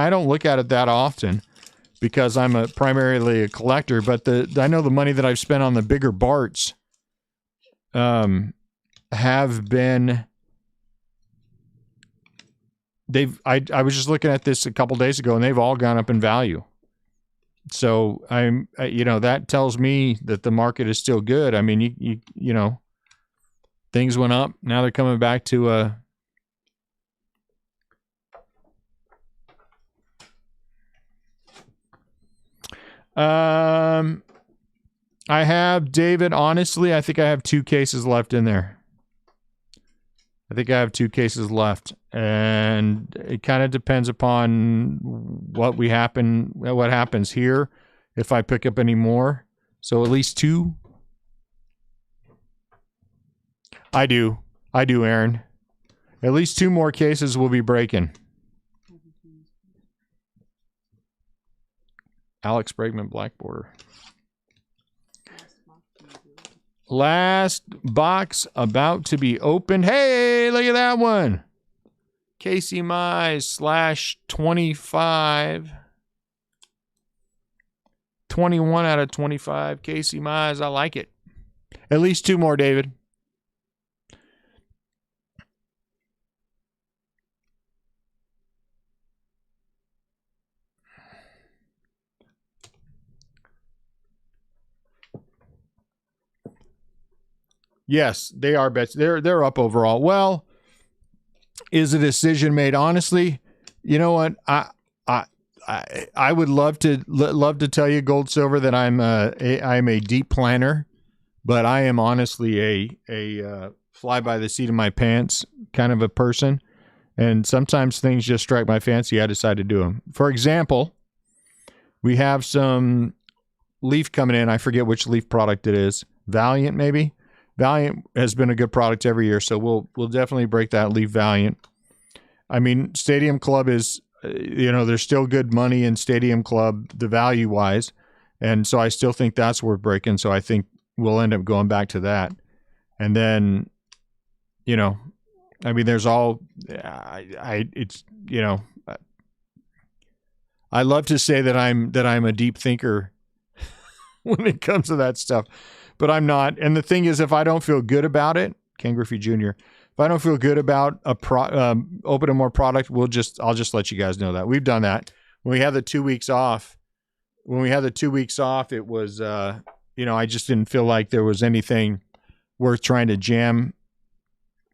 don't look at it that often because I'm primarily a collector, but I know the money that I've spent on the bigger Barts have been, I was just looking at this a couple days ago and they've all gone up in value. So you know, that tells me that the market is still good. I mean, you know, things went up. Now they're coming back to I have, David, honestly, I think I have 2 cases left in there. I think I have 2 cases left, and it kind of depends upon what happens here, if I pick up any more. So at least 2. I do, Aaron. At least 2 more cases will be breaking. Alex Bregman, Black Border. Last box about to be opened. Hey, look at that one. Casey Mize /25. 21 out of 25. Casey Mize, I like it. At least 2 more, David. Yes, they are bets. They're up overall. Well, is a decision made? Honestly, you know what? I would love to tell you, gold silver, that I'm a deep planner, but I am honestly a fly by the seat of my pants kind of a person, and sometimes things just strike my fancy. I decide to do them. For example, we have some leaf coming in. I forget which leaf product it is. Valiant, maybe. Valiant has been a good product every year, so we'll definitely break that leaf Valiant. I mean, Stadium Club is, you know, there's still good money in Stadium Club, the value wise, and so I still think that's worth breaking. So I think we'll end up going back to that, and then, you know, I mean, there's all, it's, you know, I love to say that I'm a deep thinker when it comes to that stuff. but I'm not. And the thing is, if I don't feel good about it, Ken Griffey Jr., if I don't feel good about opening more product, I'll just let you guys know that. We've done that. When we had the 2 weeks off, it was, I just didn't feel like there was anything worth trying to jam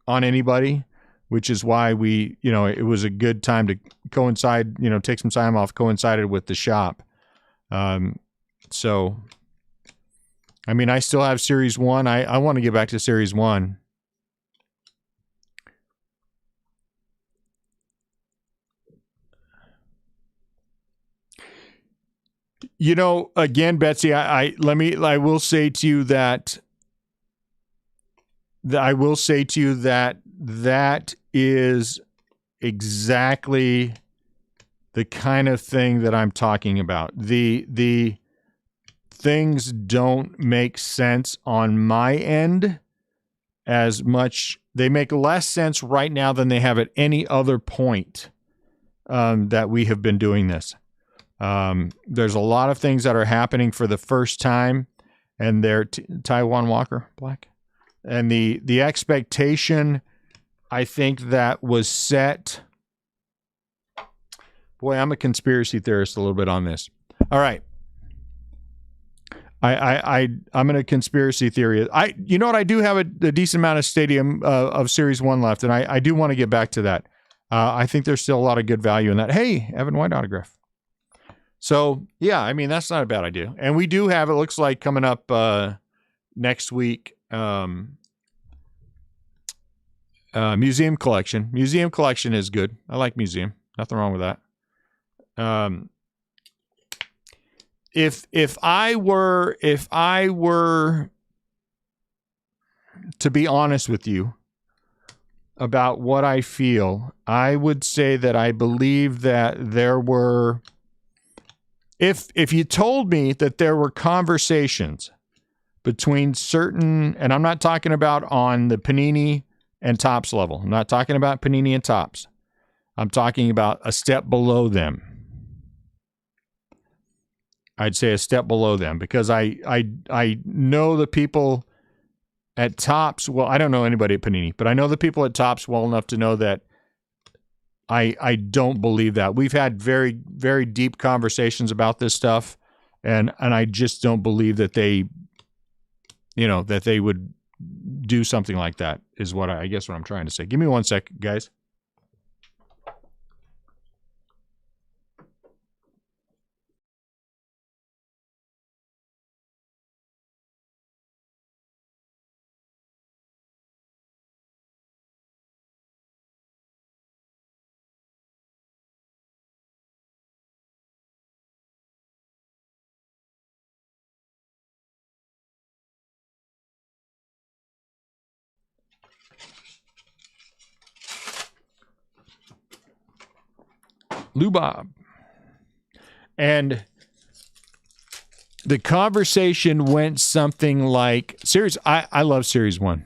on anybody, which is why it was a good time to coincide, take some time off, coincided with the shop. So, I mean, I still have Series 1. I want to get back to Series 1. Again, Betsy, I will say to you that that is exactly the kind of thing that I'm talking about. The things don't make sense on my end as much. They make less sense right now than they have at any other point that we have been doing this. There's a lot of things that are happening for the first time, and they're Taiwan Walker Black. And the expectation, I think, that was set. Boy, I'm a conspiracy theorist a little bit on this. All right. I'm in a conspiracy theory. You know what? I do have a decent amount of stadium of Series 1 left, and I do want to get back to that. I think there's still a lot of good value in that. Hey, Evan White autograph. So, yeah, I mean, that's not a bad idea. And we do have, it looks like, coming up next week, museum collection. Museum collection is good. I like museum. Nothing wrong with that. If I were to be honest with you about what I feel, I would say that I believe that there were, if you told me that there were conversations between certain, and I'm not talking about on the Panini and Topps level. I'm not talking about Panini and Topps. I'm talking about a step below them. I'd say a step below them, because I know the people at Topps. Well, I don't know anybody at Panini, but I know the people at Topps well enough to know that I don't believe that. We've had very, very deep conversations about this stuff, and I just don't believe that they would do something like that, is what I guess what I'm trying to say. Give me 1 sec, guys. Lou Bob. And the conversation went something like, I love Series 1.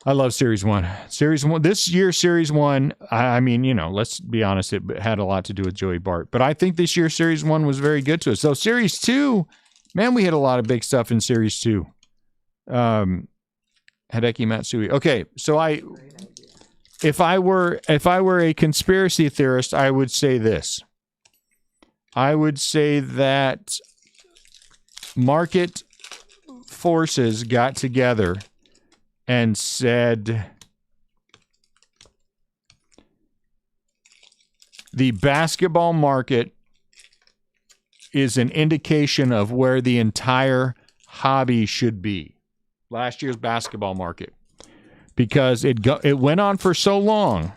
I love Series 1. Series 1, this year, Series 1, I mean, let's be honest, it had a lot to do with Joey Bart. But I think this year, Series 1 was very good to us. So Series 2, man, we had a lot of big stuff in Series 2. Hideki Matsui. Okay, so if I were a conspiracy theorist, I would say this. I would say that market forces got together and said the basketball market is an indication of where the entire hobby should be. Last year's basketball market. Because it went on for so long.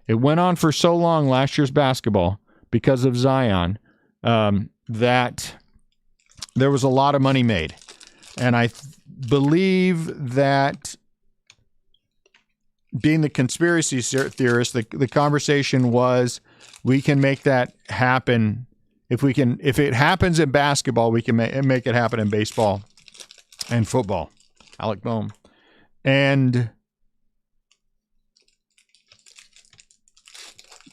It went on for so long, last year's basketball, because of Zion, that there was a lot of money made. And I believe that, being the conspiracy theorist, the conversation was, we can make that happen. If it happens in basketball, we can make it happen in baseball and football. Alec Boehm. And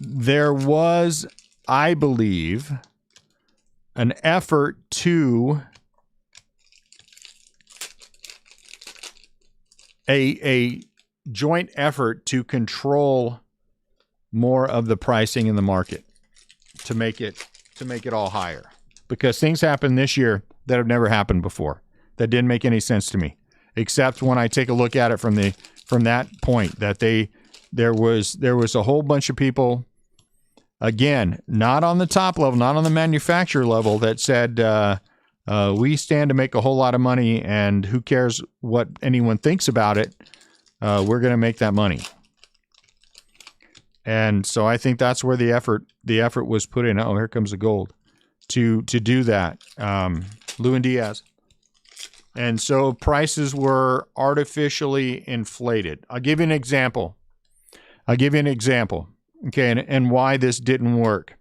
there was, I believe, an effort to a joint effort to control more of the pricing in the market to make it all higher, because things happened this year that have never happened before that didn't make any sense to me, except when I take a look at it from that point that there was a whole bunch of people, again, not on the top level, not on the manufacturer level, that said we stand to make a whole lot of money, and who cares what anyone thinks about it, we're going to make that money. And so I think that's where the effort was put in. Oh, here comes the gold to do that. Lewin Diaz. And so prices were artificially inflated. I'll give you an example. Okay, and why this didn't work.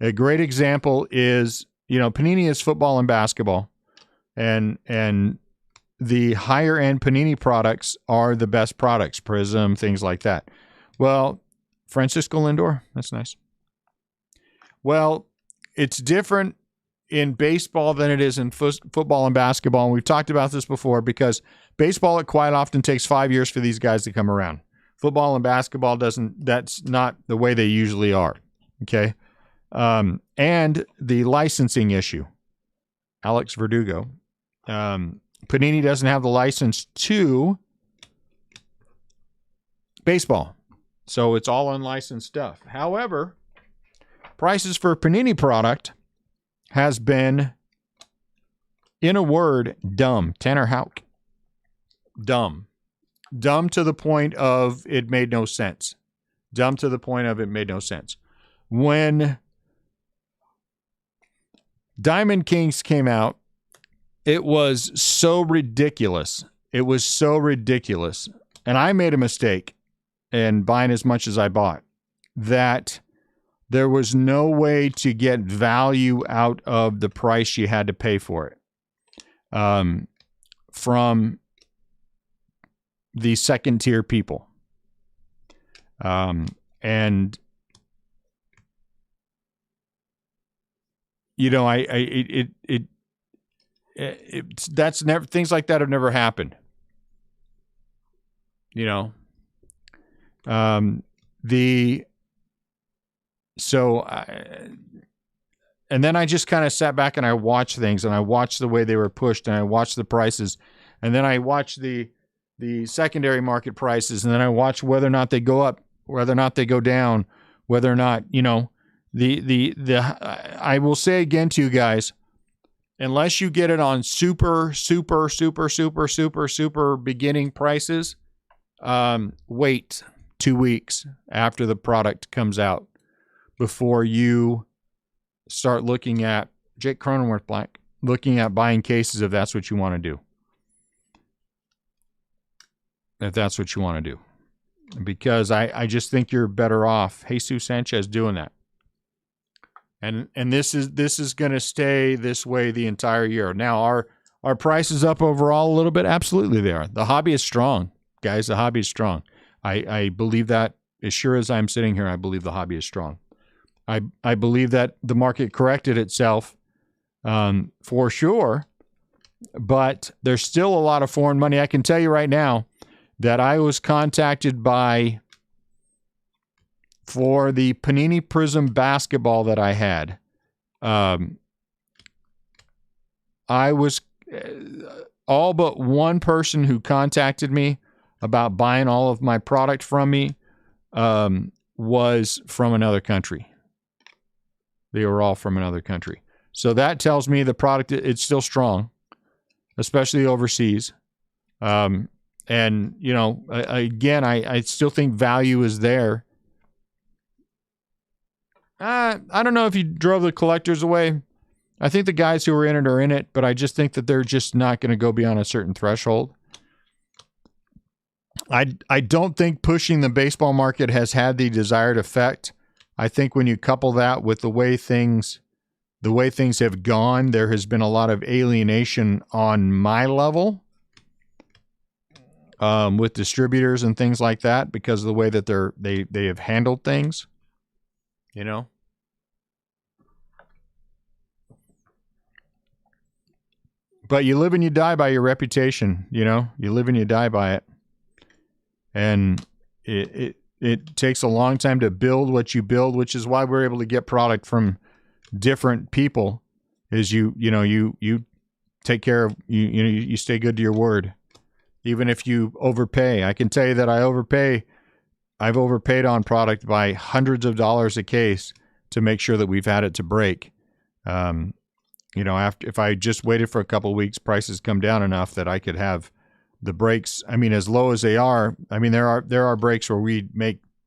A great example is, Panini is football and basketball, and the higher end Panini products are the best products, Prism, things like that. Well, Francisco Lindor, that's nice. Well, it's different in baseball than it is in football and basketball, and we've talked about this before, because baseball, it quite often takes 5 years for these guys to come around. Football and basketball that's not the way they usually are, okay? And the licensing issue. Alex Verdugo. Panini doesn't have the license to baseball, so it's all unlicensed stuff. However, prices for Panini product has been, in a word, dumb. Tanner Houck. Dumb. Dumb to the point of it made no sense. When Diamond Kings came out, it was so ridiculous. And I made a mistake in buying as much as I bought, that there was no way to get value out of the price you had to pay for it from the second tier people. And that's never, things like that have never happened. And then I just kind of sat back and I watched things, and I watched the way they were pushed, and I watched the prices, and then I watched the secondary market prices, and then I watched whether or not they go up, whether or not they go down, whether or not, I will say again to you guys, unless you get it on super beginning prices, wait 2 weeks after the product comes out before you start looking at Jake Cronenworth Black, looking at buying cases if that's what you want to do. Because I just think you're better off Jesus Sanchez doing that. And this is going to stay this way the entire year. Now, are prices up overall a little bit? Absolutely they are. The hobby is strong, guys. The hobby is strong. I believe that as sure as I'm sitting here, I believe the hobby is strong. I believe that the market corrected itself for sure, but there's still a lot of foreign money. I can tell you right now that I was contacted for the Panini Prism basketball that I had. I was all but one person who contacted me about buying all of my product from me was from another country. They were all from another country. So that tells me the product, it's still strong, especially overseas. And, again, I still think value is there. I don't know if you drove the collectors away. I think the guys who are in it, but I just think that they're just not going to go beyond a certain threshold. I don't think pushing the baseball market has had the desired effect. I think when you couple that with the way things have gone, there has been a lot of alienation on my level with distributors and things like that because of the way that they have handled things. But you live and you die by your reputation, you know? You live and you die by it. And it takes a long time to build what you build, which is why we're able to get product from different people. Is you take care of you stay good to your word, even if you overpay. I can tell you that I've overpaid on product by hundreds of dollars a case to make sure that we've had it to break. If I just waited for a couple of weeks, prices come down enough that I could have the breaks. I mean, as low as they are. I mean, there are breaks where we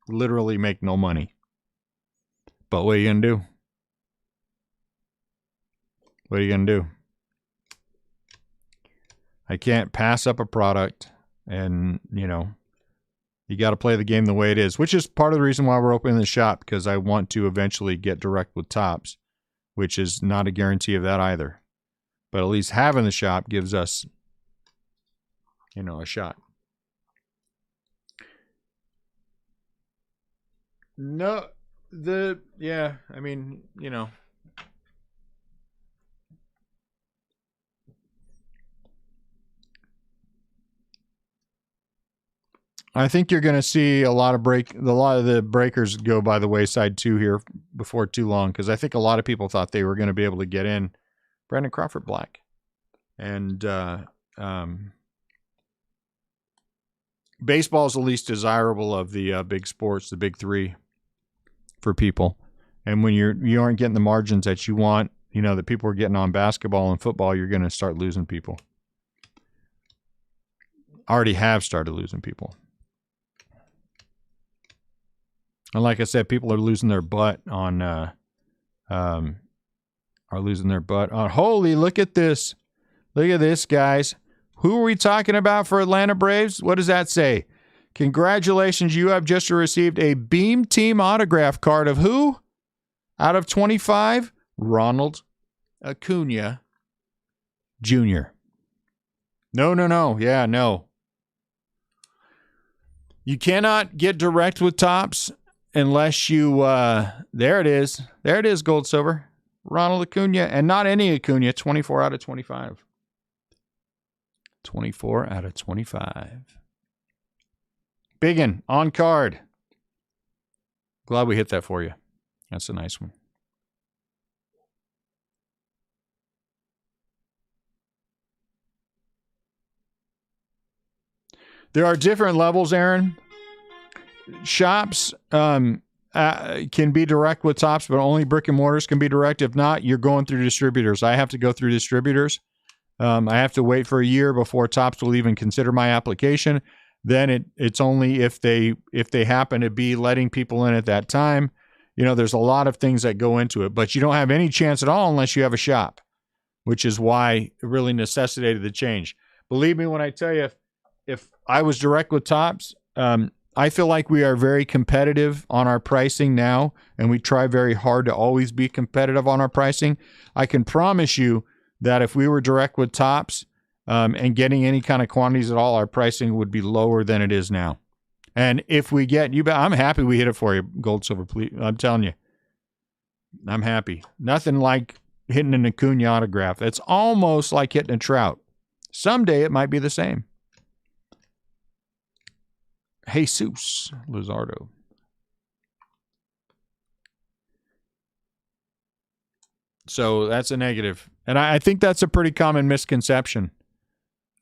literally make no money. But what are you gonna do? What are you gonna do? I can't pass up a product, and you got to play the game the way it is, which is part of the reason why we're opening the shop, because I want to eventually get direct with Topps, which is not a guarantee of that either. But at least having the shop gives us, a shot. No, I mean, I think you're going to see a lot of the breakers go by the wayside too here before too long, because I think a lot of people thought they were going to be able to get in Brandon Crawford Black, and baseball is the least desirable of the big sports, the big three, for people. And when you aren't getting the margins that you want, that people are getting on basketball and football, you're going to start losing people. Already have started losing people. And like I said, people are losing their butt on holy, look at this. Look at this, guys. Who are we talking about for Atlanta Braves? What does that say? Congratulations, you have just received a Beam Team autograph card of who? Out of 25, Ronald Acuna Jr. No. Yeah, no. You cannot get direct with Topps unless you, there it is. There it is, gold, silver. Ronald Acuna, and not any Acuna, 24 out of 25. 24 out of 25. Biggin, on card. Glad we hit that for you. That's a nice one. There are different levels, Aaron. Shops can be direct with Topps, but only brick and mortars can be direct. If not, you're going through distributors. I have to go through distributors. I have to wait for a year before Topps will even consider my application. Then it's only if they happen to be letting people in at that time. There's a lot of things that go into it, but you don't have any chance at all unless you have a shop, which is why it really necessitated the change. Believe me when I tell you, if I was direct with Topps, I feel like we are very competitive on our pricing now, and we try very hard to always be competitive on our pricing. I can promise you that if we were direct with Topps and getting any kind of quantities at all, our pricing would be lower than it is now. And if we get I'm happy we hit it for you, gold, silver, please. I'm telling you, I'm happy. Nothing like hitting an Acuna autograph. It's almost like hitting a Trout. Someday it might be the same. Jesus Luzardo. So that's a negative. And I think that's a pretty common misconception.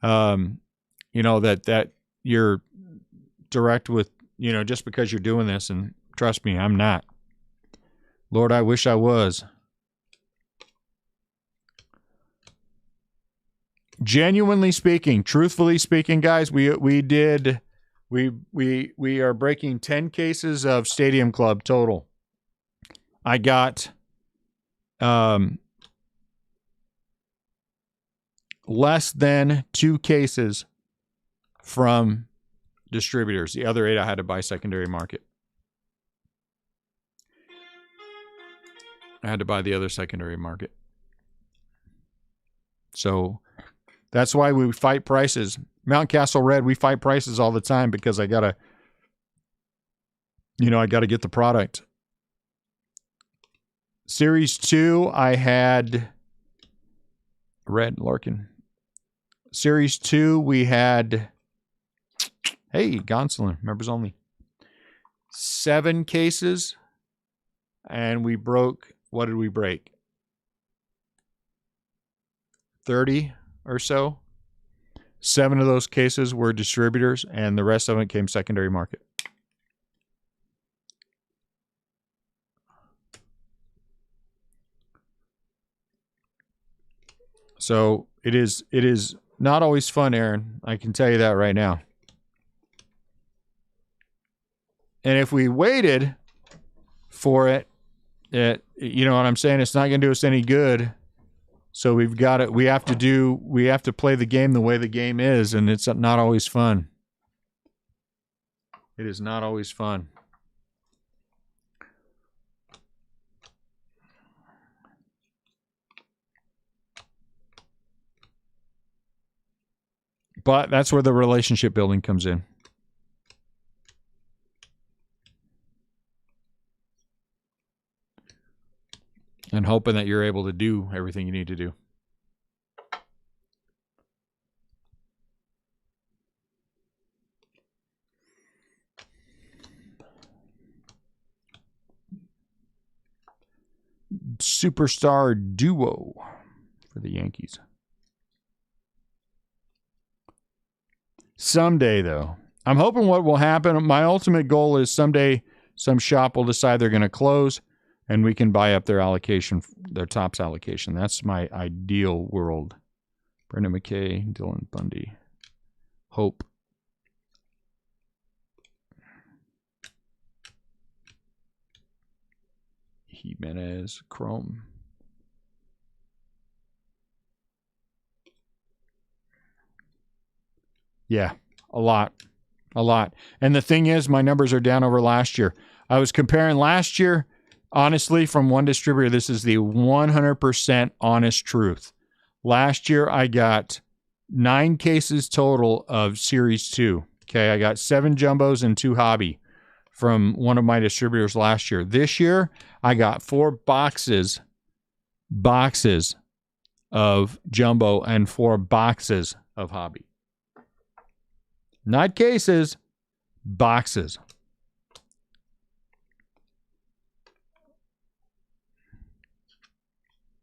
That you're direct with, just because you're doing this. And trust me, I'm not. Lord, I wish I was. Genuinely speaking, truthfully speaking, guys, we are breaking 10 cases of Stadium Club total. I got less than 2 cases from distributors. The other 8 I had to buy secondary market. I had to buy the other secondary market. So that's why we fight prices. Mount Castle Red, we fight prices all the time because I gotta get the product. Series 2, I had Red Larkin. Series 2, we had, hey, Gonsolin, members only. 7 cases, and we broke, what did we break? 30 or so. 7 of those cases were distributors, and the rest of it came secondary market. So it is not always fun, Aaron. I can tell you that right now. And if we waited for it, you know what I'm saying? It's not going to do us any good. So we've got it. We have to play the game the way the game is, and it's not always fun. It is not always fun. But that's where the relationship building comes in. And hoping that you're able to do everything you need to do. Superstar duo for the Yankees. Someday, though. I'm hoping what will happen, my ultimate goal is someday some shop will decide they're going to close and we can buy up their allocation, their tops allocation. That's my ideal world. Brendan McKay, Dylan Bundy. Hope. Jimenez, Chrome. Yeah, a lot. And the thing is, my numbers are down over last year. I was comparing last year, honestly, from one distributor. This is the 100% honest truth. Last year, I got 9 cases total of Series 2. Okay, I got 7 jumbos and 2 hobby from one of my distributors last year. This year, I got 4 boxes of jumbo and 4 boxes of hobby. Not cases, boxes.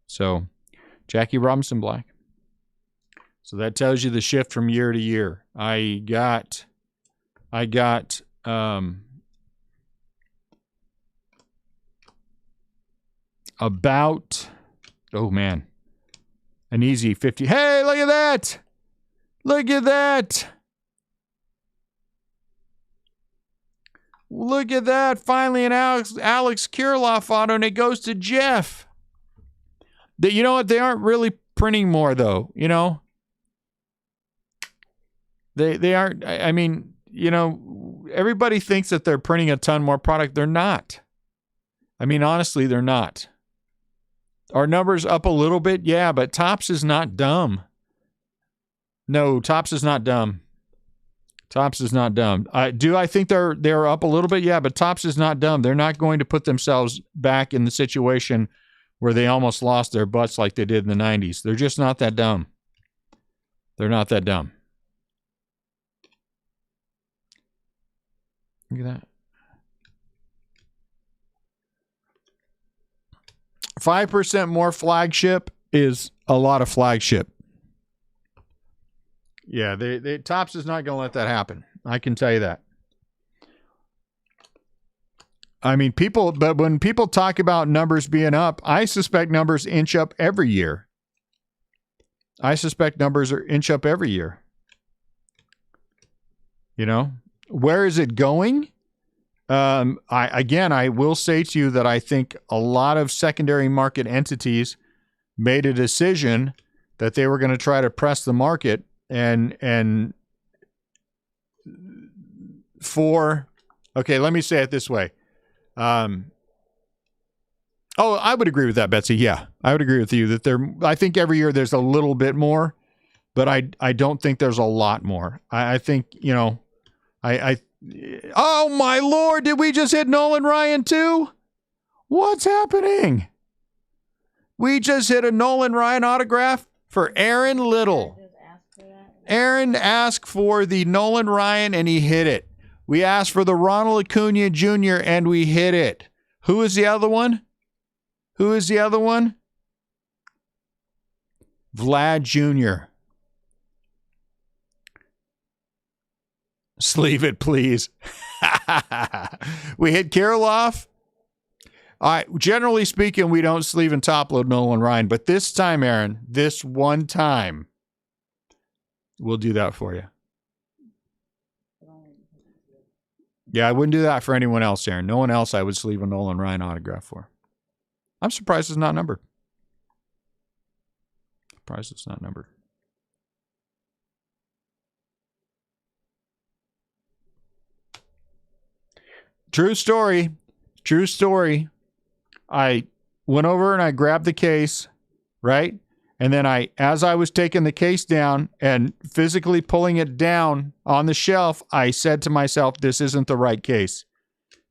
So, Jackie Robinson Black. So that tells you the shift from year to year. I got about, oh man, an easy 50. Hey, look at that. Look at that. Look at that. Finally, an Alex Kirilloff auto, and it goes to Jeff. You know what? They aren't really printing more, though. You know? They aren't. I mean, you know, everybody thinks that they're printing a ton more product. They're not. I mean, honestly, they're not. Are numbers up a little bit? Yeah, but Topps is not dumb. No, Topps is not dumb. Topps is not dumb. Do I think they're up a little bit? Yeah, but Topps is not dumb. They're not going to put themselves back in the situation where they almost lost their butts like they did in the 90s. They're just not that dumb. They're not that dumb. Look at that. 5% more flagship is a lot of flagship. Yeah, they Topps is not going to let that happen. I can tell you that. I mean, but when people talk about numbers being up, I suspect numbers inch up every year. I suspect numbers are inch up every year. You know, where is it going? I will say to you that I think a lot of secondary market entities made a decision that they were going to try to press the market and for, okay, let me say it this way. I would agree with that, Betsy. Yeah, I would agree with you that I think every year there's a little bit more, but I don't think there's a lot more. I think, you know, oh my Lord, did we just hit Nolan Ryan too? What's happening? We just hit a Nolan Ryan autograph for Aaron Little. Aaron asked for the Nolan Ryan, and he hit it. We asked for the Ronald Acuna Jr., and we hit it. Who is the other one? Who is the other one? Vlad Jr. Sleeve it, please. We hit Kirilloff. All right. Generally speaking, we don't sleeve and top load Nolan Ryan, but this time, Aaron, this one time, we'll do that for you. Yeah, I wouldn't do that for anyone else, Aaron. No one else I would sleeve a Nolan Ryan autograph for. I'm surprised it's not numbered. Surprised it's not numbered. True story. True story. I went over and I grabbed the case, right? And then as I was taking the case down and physically pulling it down on the shelf, I said to myself, this isn't the right case.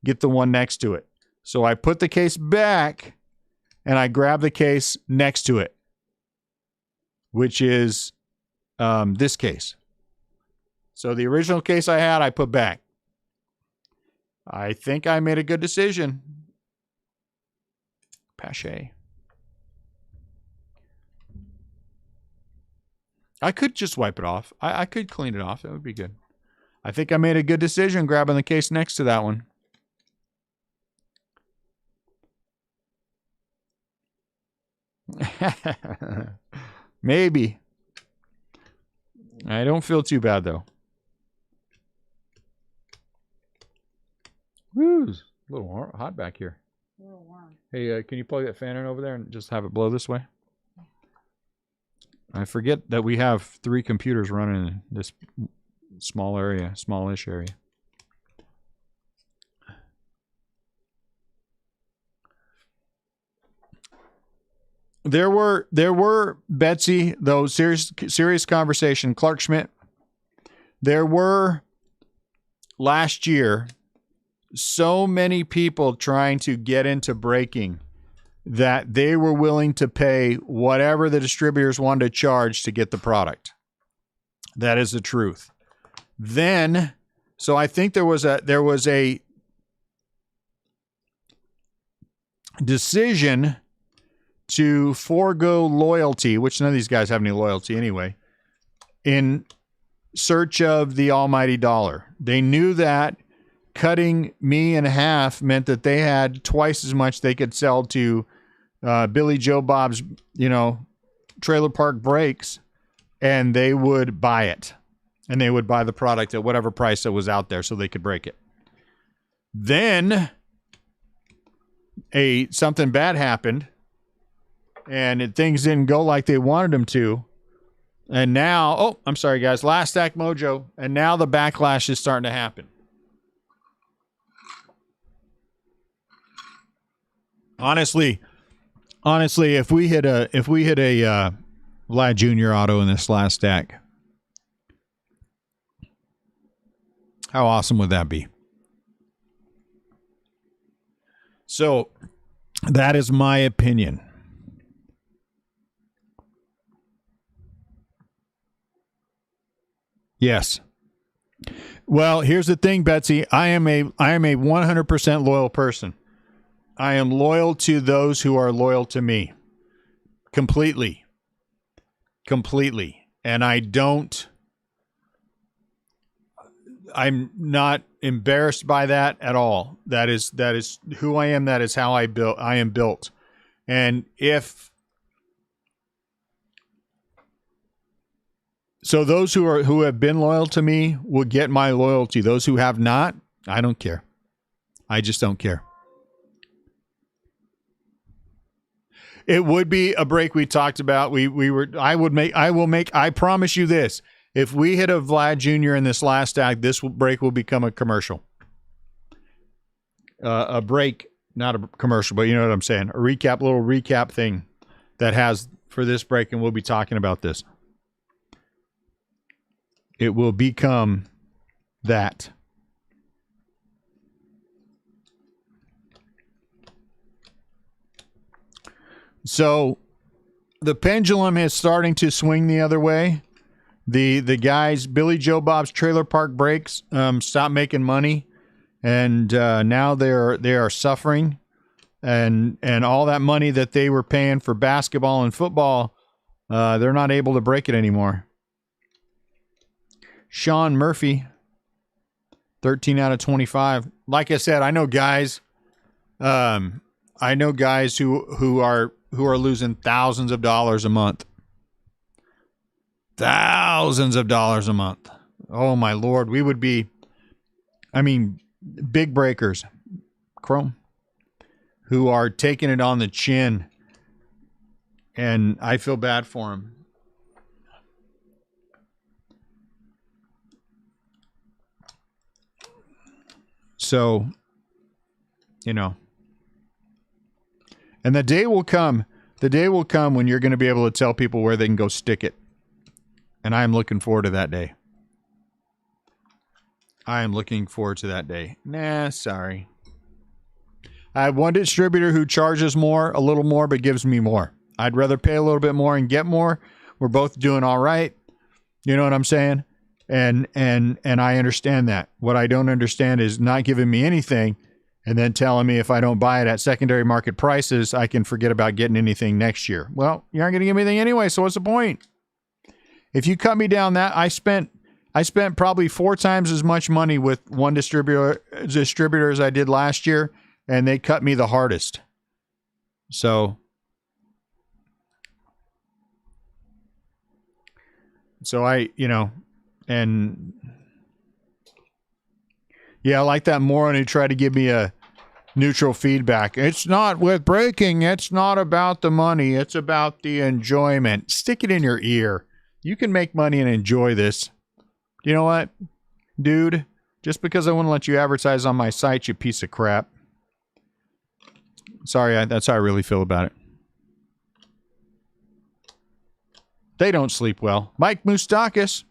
Get the one next to it. So I put the case back and I grabbed the case next to it, which is this case. So the original case I had, I put back. I think I made a good decision. Pache. I could just wipe it off. I could clean it off. That would be good. I think I made a good decision grabbing the case next to that one. Maybe. I don't feel too bad, though. Woo, it's a little hot back here. A little warm. Hey, can you plug that fan in over there and just have it blow this way? I forget that we have 3 computers running in this small area, smallish area. There were Betsy, though, serious conversation. Clark Schmidt. There were last year so many people trying to get into breaking that they were willing to pay whatever the distributors wanted to charge to get the product. That is the truth. Then, so I think there was a decision to forego loyalty, which none of these guys have any loyalty anyway, in search of the almighty dollar. They knew that cutting me in half meant that they had twice as much they could sell to Billy Joe Bob's, trailer park brakes, and they would buy it. And they would buy the product at whatever price that was out there so they could break it. Then something bad happened, and things didn't go like they wanted them to. And now, I'm sorry, guys, Last Stack Mojo, and now the backlash is starting to happen. Honestly, if we hit a Vlad Jr. auto in this last stack, how awesome would that be? So that is my opinion. Yes. Well, here's the thing, Betsy. I am a 100% loyal person. I am loyal to those who are loyal to me. Completely. And I'm not embarrassed by that at all. That is who I am. That is how I am built. And so those who have been loyal to me will get my loyalty. Those who have not, I don't care. I just don't care. It would be a break we talked about. I promise you this. If we hit a Vlad Jr. in this last stack, this break will become a commercial. A break, not a commercial, but you know what I'm saying. A little recap thing that has for this break, and we'll be talking about this. It will become that. So the pendulum is starting to swing the other way. The guys, Billy Joe Bob's Trailer Park Breaks, stopped making money, and now they are suffering, and all that money that they were paying for basketball and football, they're not able to break it anymore. Sean Murphy, 13 out of 25. Like I said, I know guys. I know guys who are losing thousands of dollars a month. Thousands of dollars a month. Oh my Lord, we would be. I mean, big breakers, Chrome, who are taking it on the chin, and I feel bad for them. So, you know, and the day will come when you're going to be able to tell people where they can go stick it. And I am looking forward to that day. I am looking forward to that day. Nah, sorry. I have one distributor who charges more, a little more, but gives me more. I'd rather pay a little bit more and get more. We're both doing all right. You know what I'm saying? And I understand that. What I don't understand is not giving me anything and then telling me if I don't buy it at secondary market prices, I can forget about getting anything next year. Well, you aren't going to give me anything anyway, so what's the point? If you cut me down that, I spent probably 4 times as much money with one distributor as I did last year, and they cut me the hardest. So I, and yeah, I like that moron who tried to give me a neutral feedback. It's not with breaking. It's not about the money. It's about the enjoyment. Stick it in your ear. You can make money and enjoy this. You know what, dude? Just because I wouldn't let you advertise on my site, you piece of crap. Sorry, that's how I really feel about it. They don't sleep well. Mike Moustakis.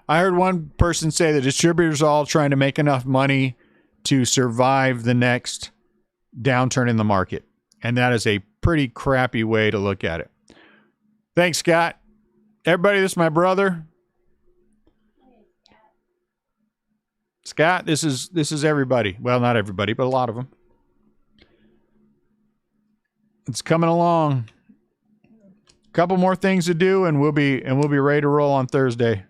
I heard one person say the distributors are all trying to make enough money to survive the next downturn in the market. And that is a pretty crappy way to look at it. Thanks, Scott. Everybody, this is my brother. Scott, this is everybody. Well, not everybody, but a lot of them. It's coming along. A couple more things to do, and we'll be ready to roll on Thursday.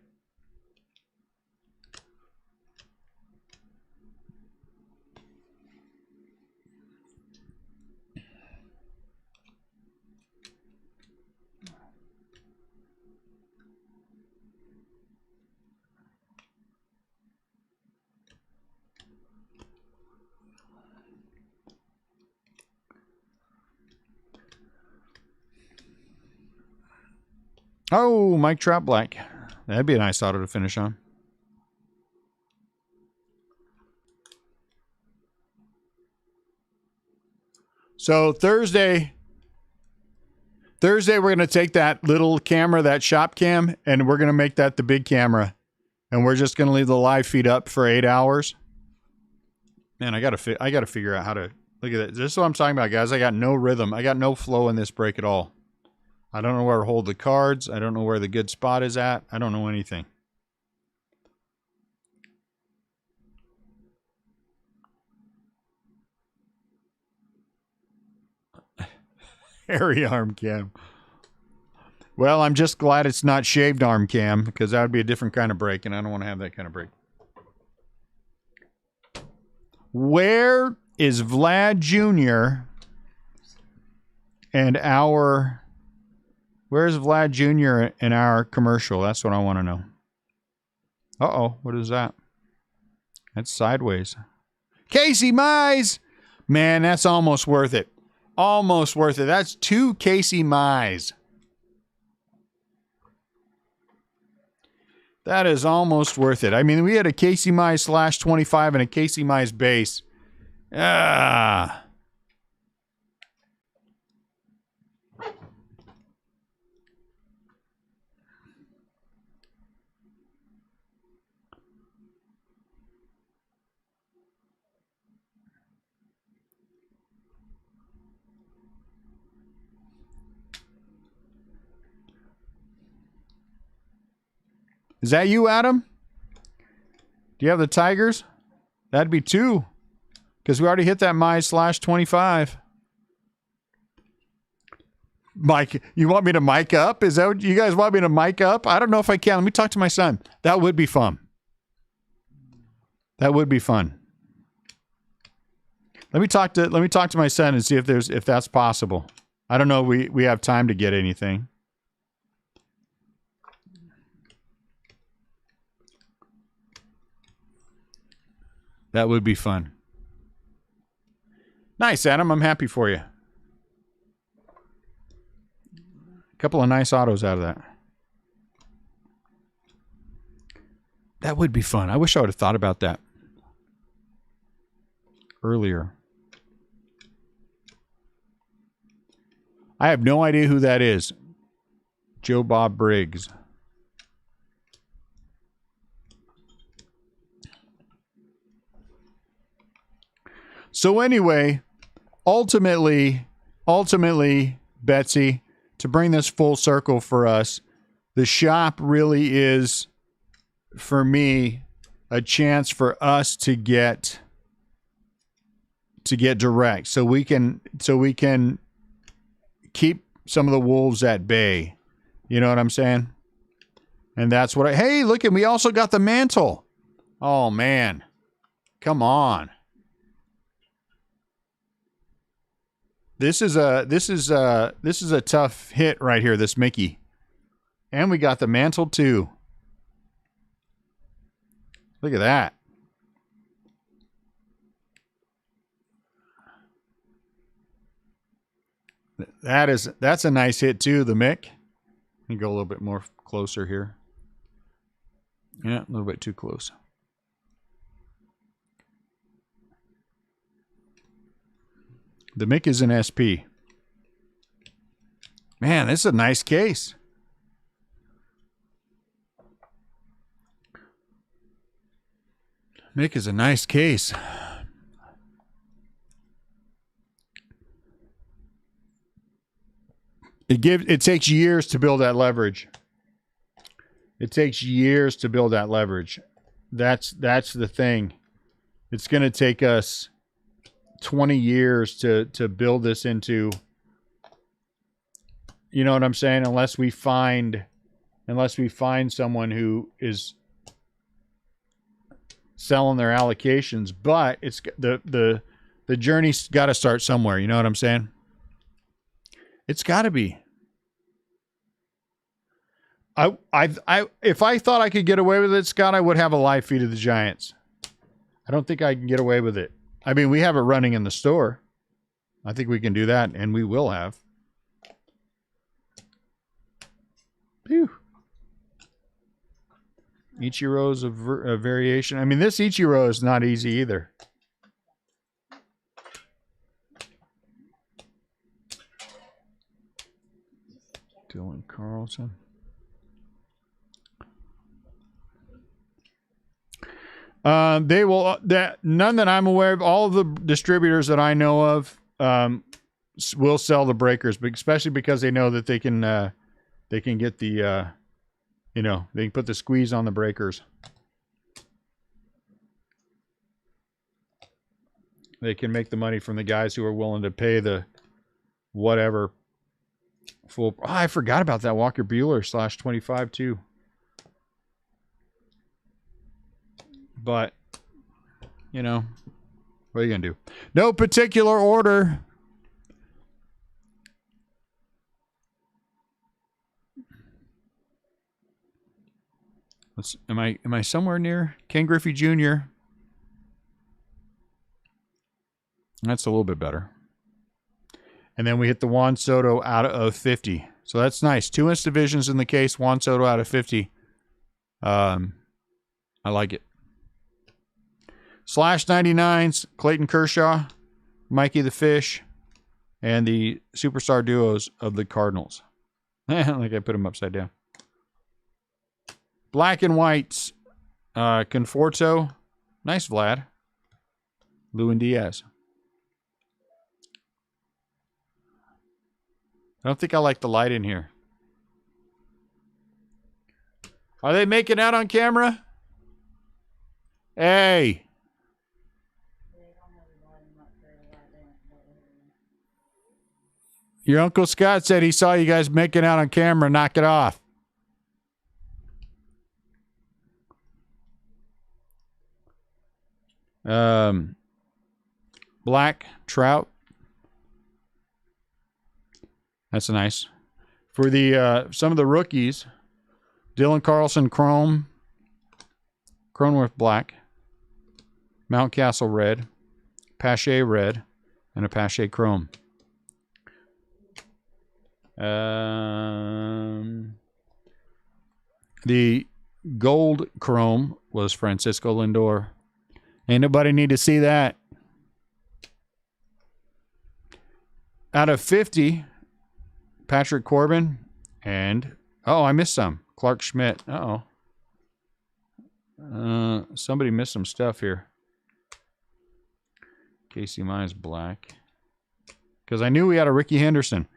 Oh, Mike Trout Black. That'd be a nice auto to finish on. So Thursday we're going to take that little camera, that shop cam, and we're going to make that the big camera. And we're just going to leave the live feed up for 8 hours. Man, I got to figure out how to look at it. This is what I'm talking about, guys. I got no rhythm. I got no flow in this break at all. I don't know where to hold the cards. I don't know where the good spot is at. I don't know anything. Hairy arm cam. Well, I'm just glad it's not shaved arm cam, because that would be a different kind of break, and I don't want to have that kind of break. Where is Vlad Jr. and our... Where's Vlad Jr. in our commercial? That's what I want to know. Uh-oh, what is that? That's sideways. Casey Mize! Man, that's almost worth it. Almost worth it. That's 2 Casey Mize. That is almost worth it. I mean, we had a Casey Mize /25 and a Casey Mize base. Ah. Is that you, Adam? Do you have the Tigers? That'd be 2. Because we already hit that /25. Mike, you want me to mic up? Is that what you guys want me to mic up? I don't know if I can. Let me talk to my son. That would be fun. That would be fun. Let me talk to my son and see if that's possible. I don't know if we have time to get anything. That would be fun. Nice, Adam. I'm happy for you. A couple of nice autos out of that. That would be fun. I wish I would have thought about that earlier. I have no idea who that is. Joe Bob Briggs. So anyway, ultimately, Betsy, to bring this full circle for us, the shop really is, for me, a chance for us to get direct, so we can keep some of the wolves at bay. You know what I'm saying? And that's what hey, look, and we also got the mantle. Oh man. Come on. This is a tough hit right here, this Mickey. And we got the mantle too. Look at that. That's a nice hit too, the Mick. Let me go a little bit more closer here. Yeah, a little bit too close. The Mick is an SP. Man, this is a nice case. Mick is a nice case. It takes years to build that leverage. It takes years to build that leverage. That's the thing. It's going to take us 20 years to build this into, you know what I'm saying? Unless we find someone who is selling their allocations, but it's the journey's got to start somewhere. You know what I'm saying? It's got to be. If I thought I could get away with it, Scott, I would have a live feed of the Giants. I don't think I can get away with it. I mean, we have it running in the store. I think we can do that, and we will have. Phew. Ichiro's a variation. I mean, this Ichiro is not easy either. Dylan Carlson. They will none that I'm aware of. All of the distributors that I know of will sell the breakers, but especially because they know that they can get the they can put the squeeze on the breakers. They can make the money from the guys who are willing to pay the whatever full. Oh, I forgot about that Walker Buehler /25 too. But, what are you going to do? No particular order. Am I somewhere near Ken Griffey Jr.? That's a little bit better. And then we hit the Juan Soto out of 50. So that's nice. 2-inch divisions in the case. Juan Soto out of 50. I like it. /99s, Clayton Kershaw, Mikey the Fish, and the superstar duos of the Cardinals. Like I put them upside down. Black and whites, Conforto. Nice, Vlad. Lewin Diaz. I don't think I like the light in here. Are they making out on camera? Hey. Your Uncle Scott said he saw you guys making out on camera. Knock it off. Black trout. That's nice. For the some of the rookies, Dylan Carlson Chrome, Cronworth Black, Mountcastle Red, Pache Red, and a Pache Chrome. The gold Chrome was Francisco Lindor. Ain't nobody need to see that. Out of 50, Patrick Corbin and... Oh, I missed some. Clark Schmidt. Uh-oh. Somebody missed some stuff here. Casey Mize black. Because I knew we had a Ricky Henderson.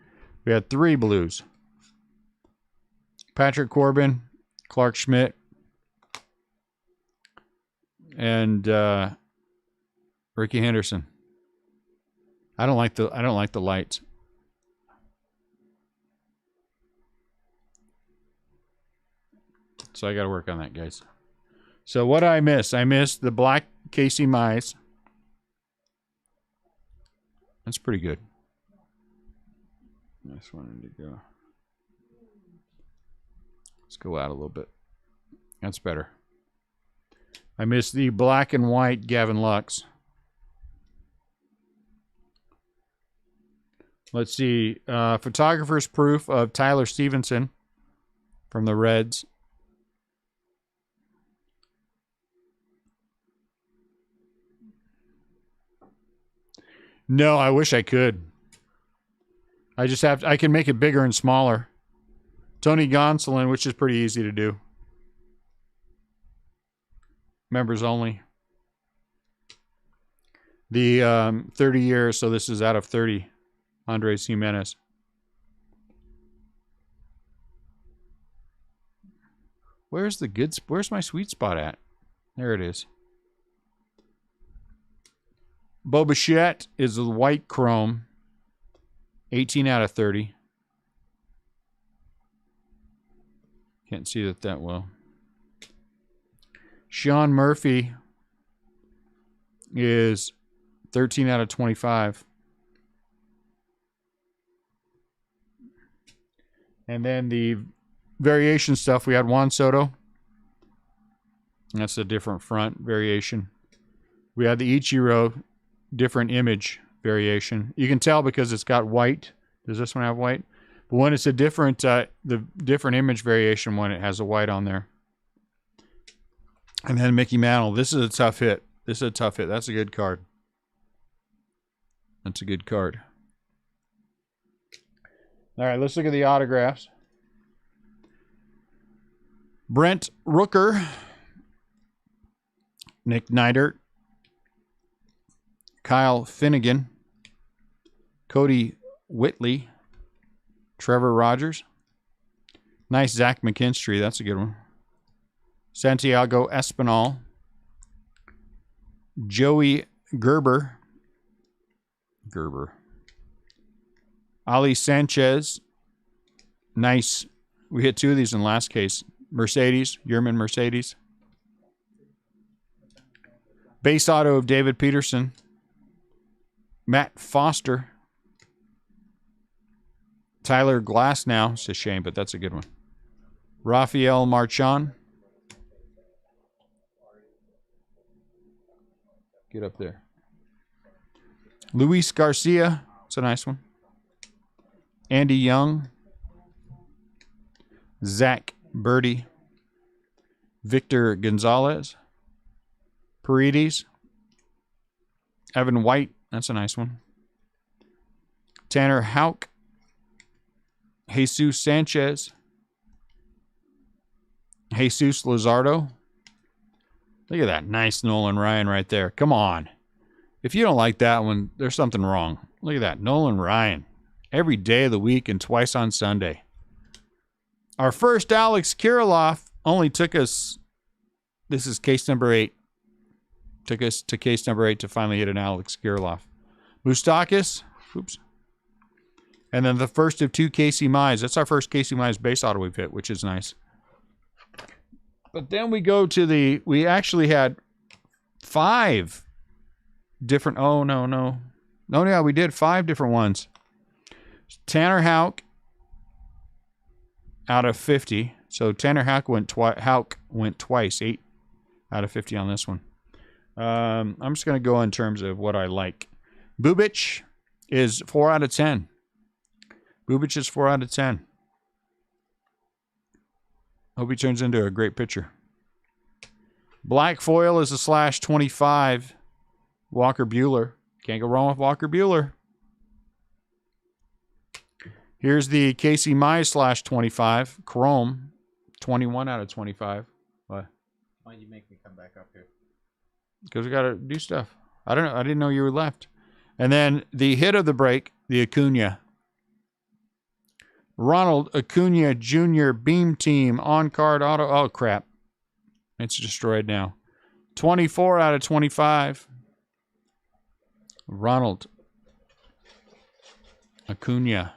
We had 3 blues. Patrick Corbin, Clark Schmidt, and Ricky Henderson. I don't like the lights. So I got to work on that, guys. So what did I miss? I missed the black Casey Mize. That's pretty good. Nice one to go. Let's go out a little bit. That's better. I missed the black and white Gavin Lux. Let's see. Photographer's proof of Tyler Stevenson from the Reds. No, I wish I could. I can make it bigger and smaller. Tony Gonsolin, which is pretty easy to do. Members only. The 30 years, so this is out of 30. Andres Jimenez. Where's my sweet spot at? There it is. Bo Bichette is the white chrome. 18 out of 30. Can't see that well. Sean Murphy is 13 out of 25. And then the variation stuff, we had Juan Soto. That's a different front variation. We had the Ichiro different image variation. You can tell because it's got white. Does this one have white? But when it's a different, the different image variation when it has a white on there. And then Mickey Mantle. This is a tough hit. This is a tough hit. That's a good card. That's a good card. All right, let's look at the autographs. Brent Rooker. Nick Neidert. Kyle Finnegan. Cody Whitley. Trevor Rogers. Nice Zach McKinstry. That's a good one. Santiago Espinal. Joey Gerber. Ali Sanchez. Nice. We hit 2 of these in last case. Mercedes. Yerman Mercedes. Base auto of David Peterson. Matt Foster. Tyler Glasnow. It's a shame, but that's a good one. Rafael Marchand. Get up there. Luis Garcia. It's a nice one. Andy Young. Zach Birdie. Victor Gonzalez. Paredes. Evan White. That's a nice one. Tanner Houck. Jesus Sanchez. Jesus Luzardo. Look at that nice Nolan Ryan right there. Come on. If you don't like that one, there's something wrong. Look at that. Nolan Ryan. Every day of the week and twice on Sunday. Our first Alex Kirilloff only took us, this is case number 8. Took us to case number 8 to finally hit an Alex Kirilloff. Moustakis, oops. And then the first of 2 Casey Mize. That's our first Casey Mize base auto we've hit, which is nice. But then we go to we actually had 5 different, yeah, we did 5 different ones. Tanner Houck out of 50. So Tanner Houck went twice, 8 out of 50 on this one. I'm just going to go in terms of what I like. Bubic is 4 out of 10. Bubic is 4 out of 10. Hope he turns into a great pitcher. Black foil is a /25. Walker Buehler. Can't go wrong with Walker Buehler. Here's the Casey Mize /25. Chrome. 21 out of 25. What? Why'd you make me come back up here? Because we got to do stuff. I don't know. I didn't know you were left. And then the hit of the break, the Acuna. Ronald Acuna Jr. Beam Team on-card auto. Oh, crap. It's destroyed now. 24 out of 25. Ronald Acuna.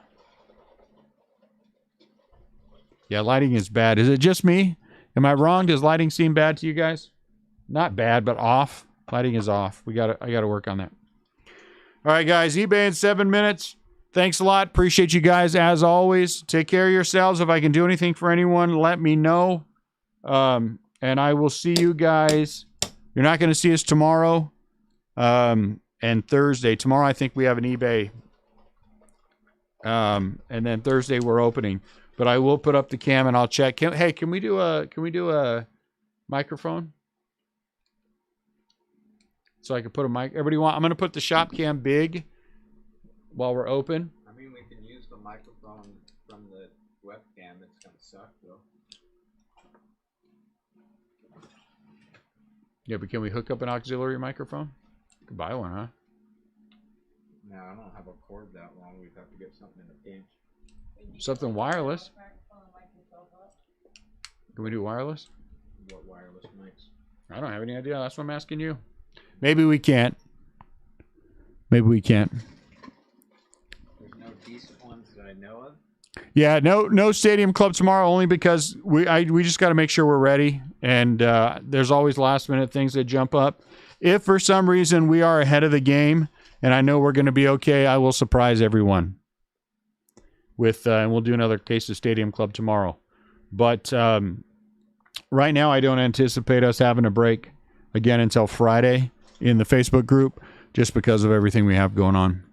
Yeah, lighting is bad. Is it just me? Am I wrong? Does lighting seem bad to you guys? Not bad, but off. Lighting is off. I got to work on that. All right, guys. eBay in 7 minutes. Thanks a lot. Appreciate you guys as always. Take care of yourselves. If I can do anything for anyone, let me know. And I will see you guys. You're not going to see us tomorrow and Thursday. Tomorrow I think we have an eBay. And then Thursday we're opening. But I will put up the cam and I'll check. Hey, can we do a microphone? So I can put a mic. Everybody want? I'm going to put the shop cam big while we're open. I mean, we can use the microphone from the webcam. It's going to suck, though. Yeah, but can we hook up an auxiliary microphone? Could buy one, huh? No, I don't have a cord that long. We'd have to get something in a pinch. Something wireless. Can we do wireless? What wireless mics? I don't have any idea. That's what I'm asking you. Maybe we can't. Maybe we can't. There's no decent ones that I know of. Yeah, no Stadium Club tomorrow, only because we just got to make sure we're ready. And there's always last minute things that jump up. If for some reason we are ahead of the game and I know we're going to be okay, I will surprise everyone with and we'll do another case of Stadium Club tomorrow. But right now I don't anticipate us having a break again until Friday in the Facebook group, just because of everything we have going on.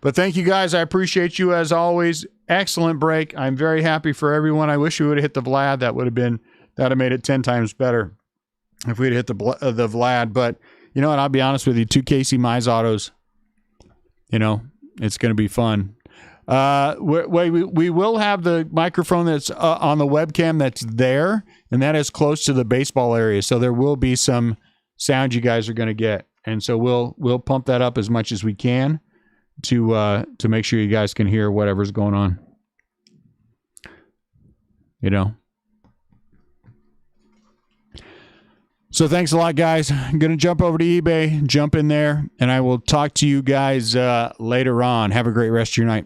But thank you guys. I appreciate you as always. Excellent break. I'm very happy for everyone. I wish we would have hit the Vlad. That would have made it 10 times better if we'd hit the Vlad. But you know what? I'll be honest with you. 2 Casey Mize autos. You know, it's going to be fun. We will have the microphone that's on the webcam that's there, and that is close to the baseball area. So there will be some sound you guys are going to get, and so we'll pump that up as much as we can to make sure you guys can hear whatever's going on. You know. So thanks a lot, guys. I'm going to jump over to eBay, jump in there, and I will talk to you guys later on. Have a great rest of your night.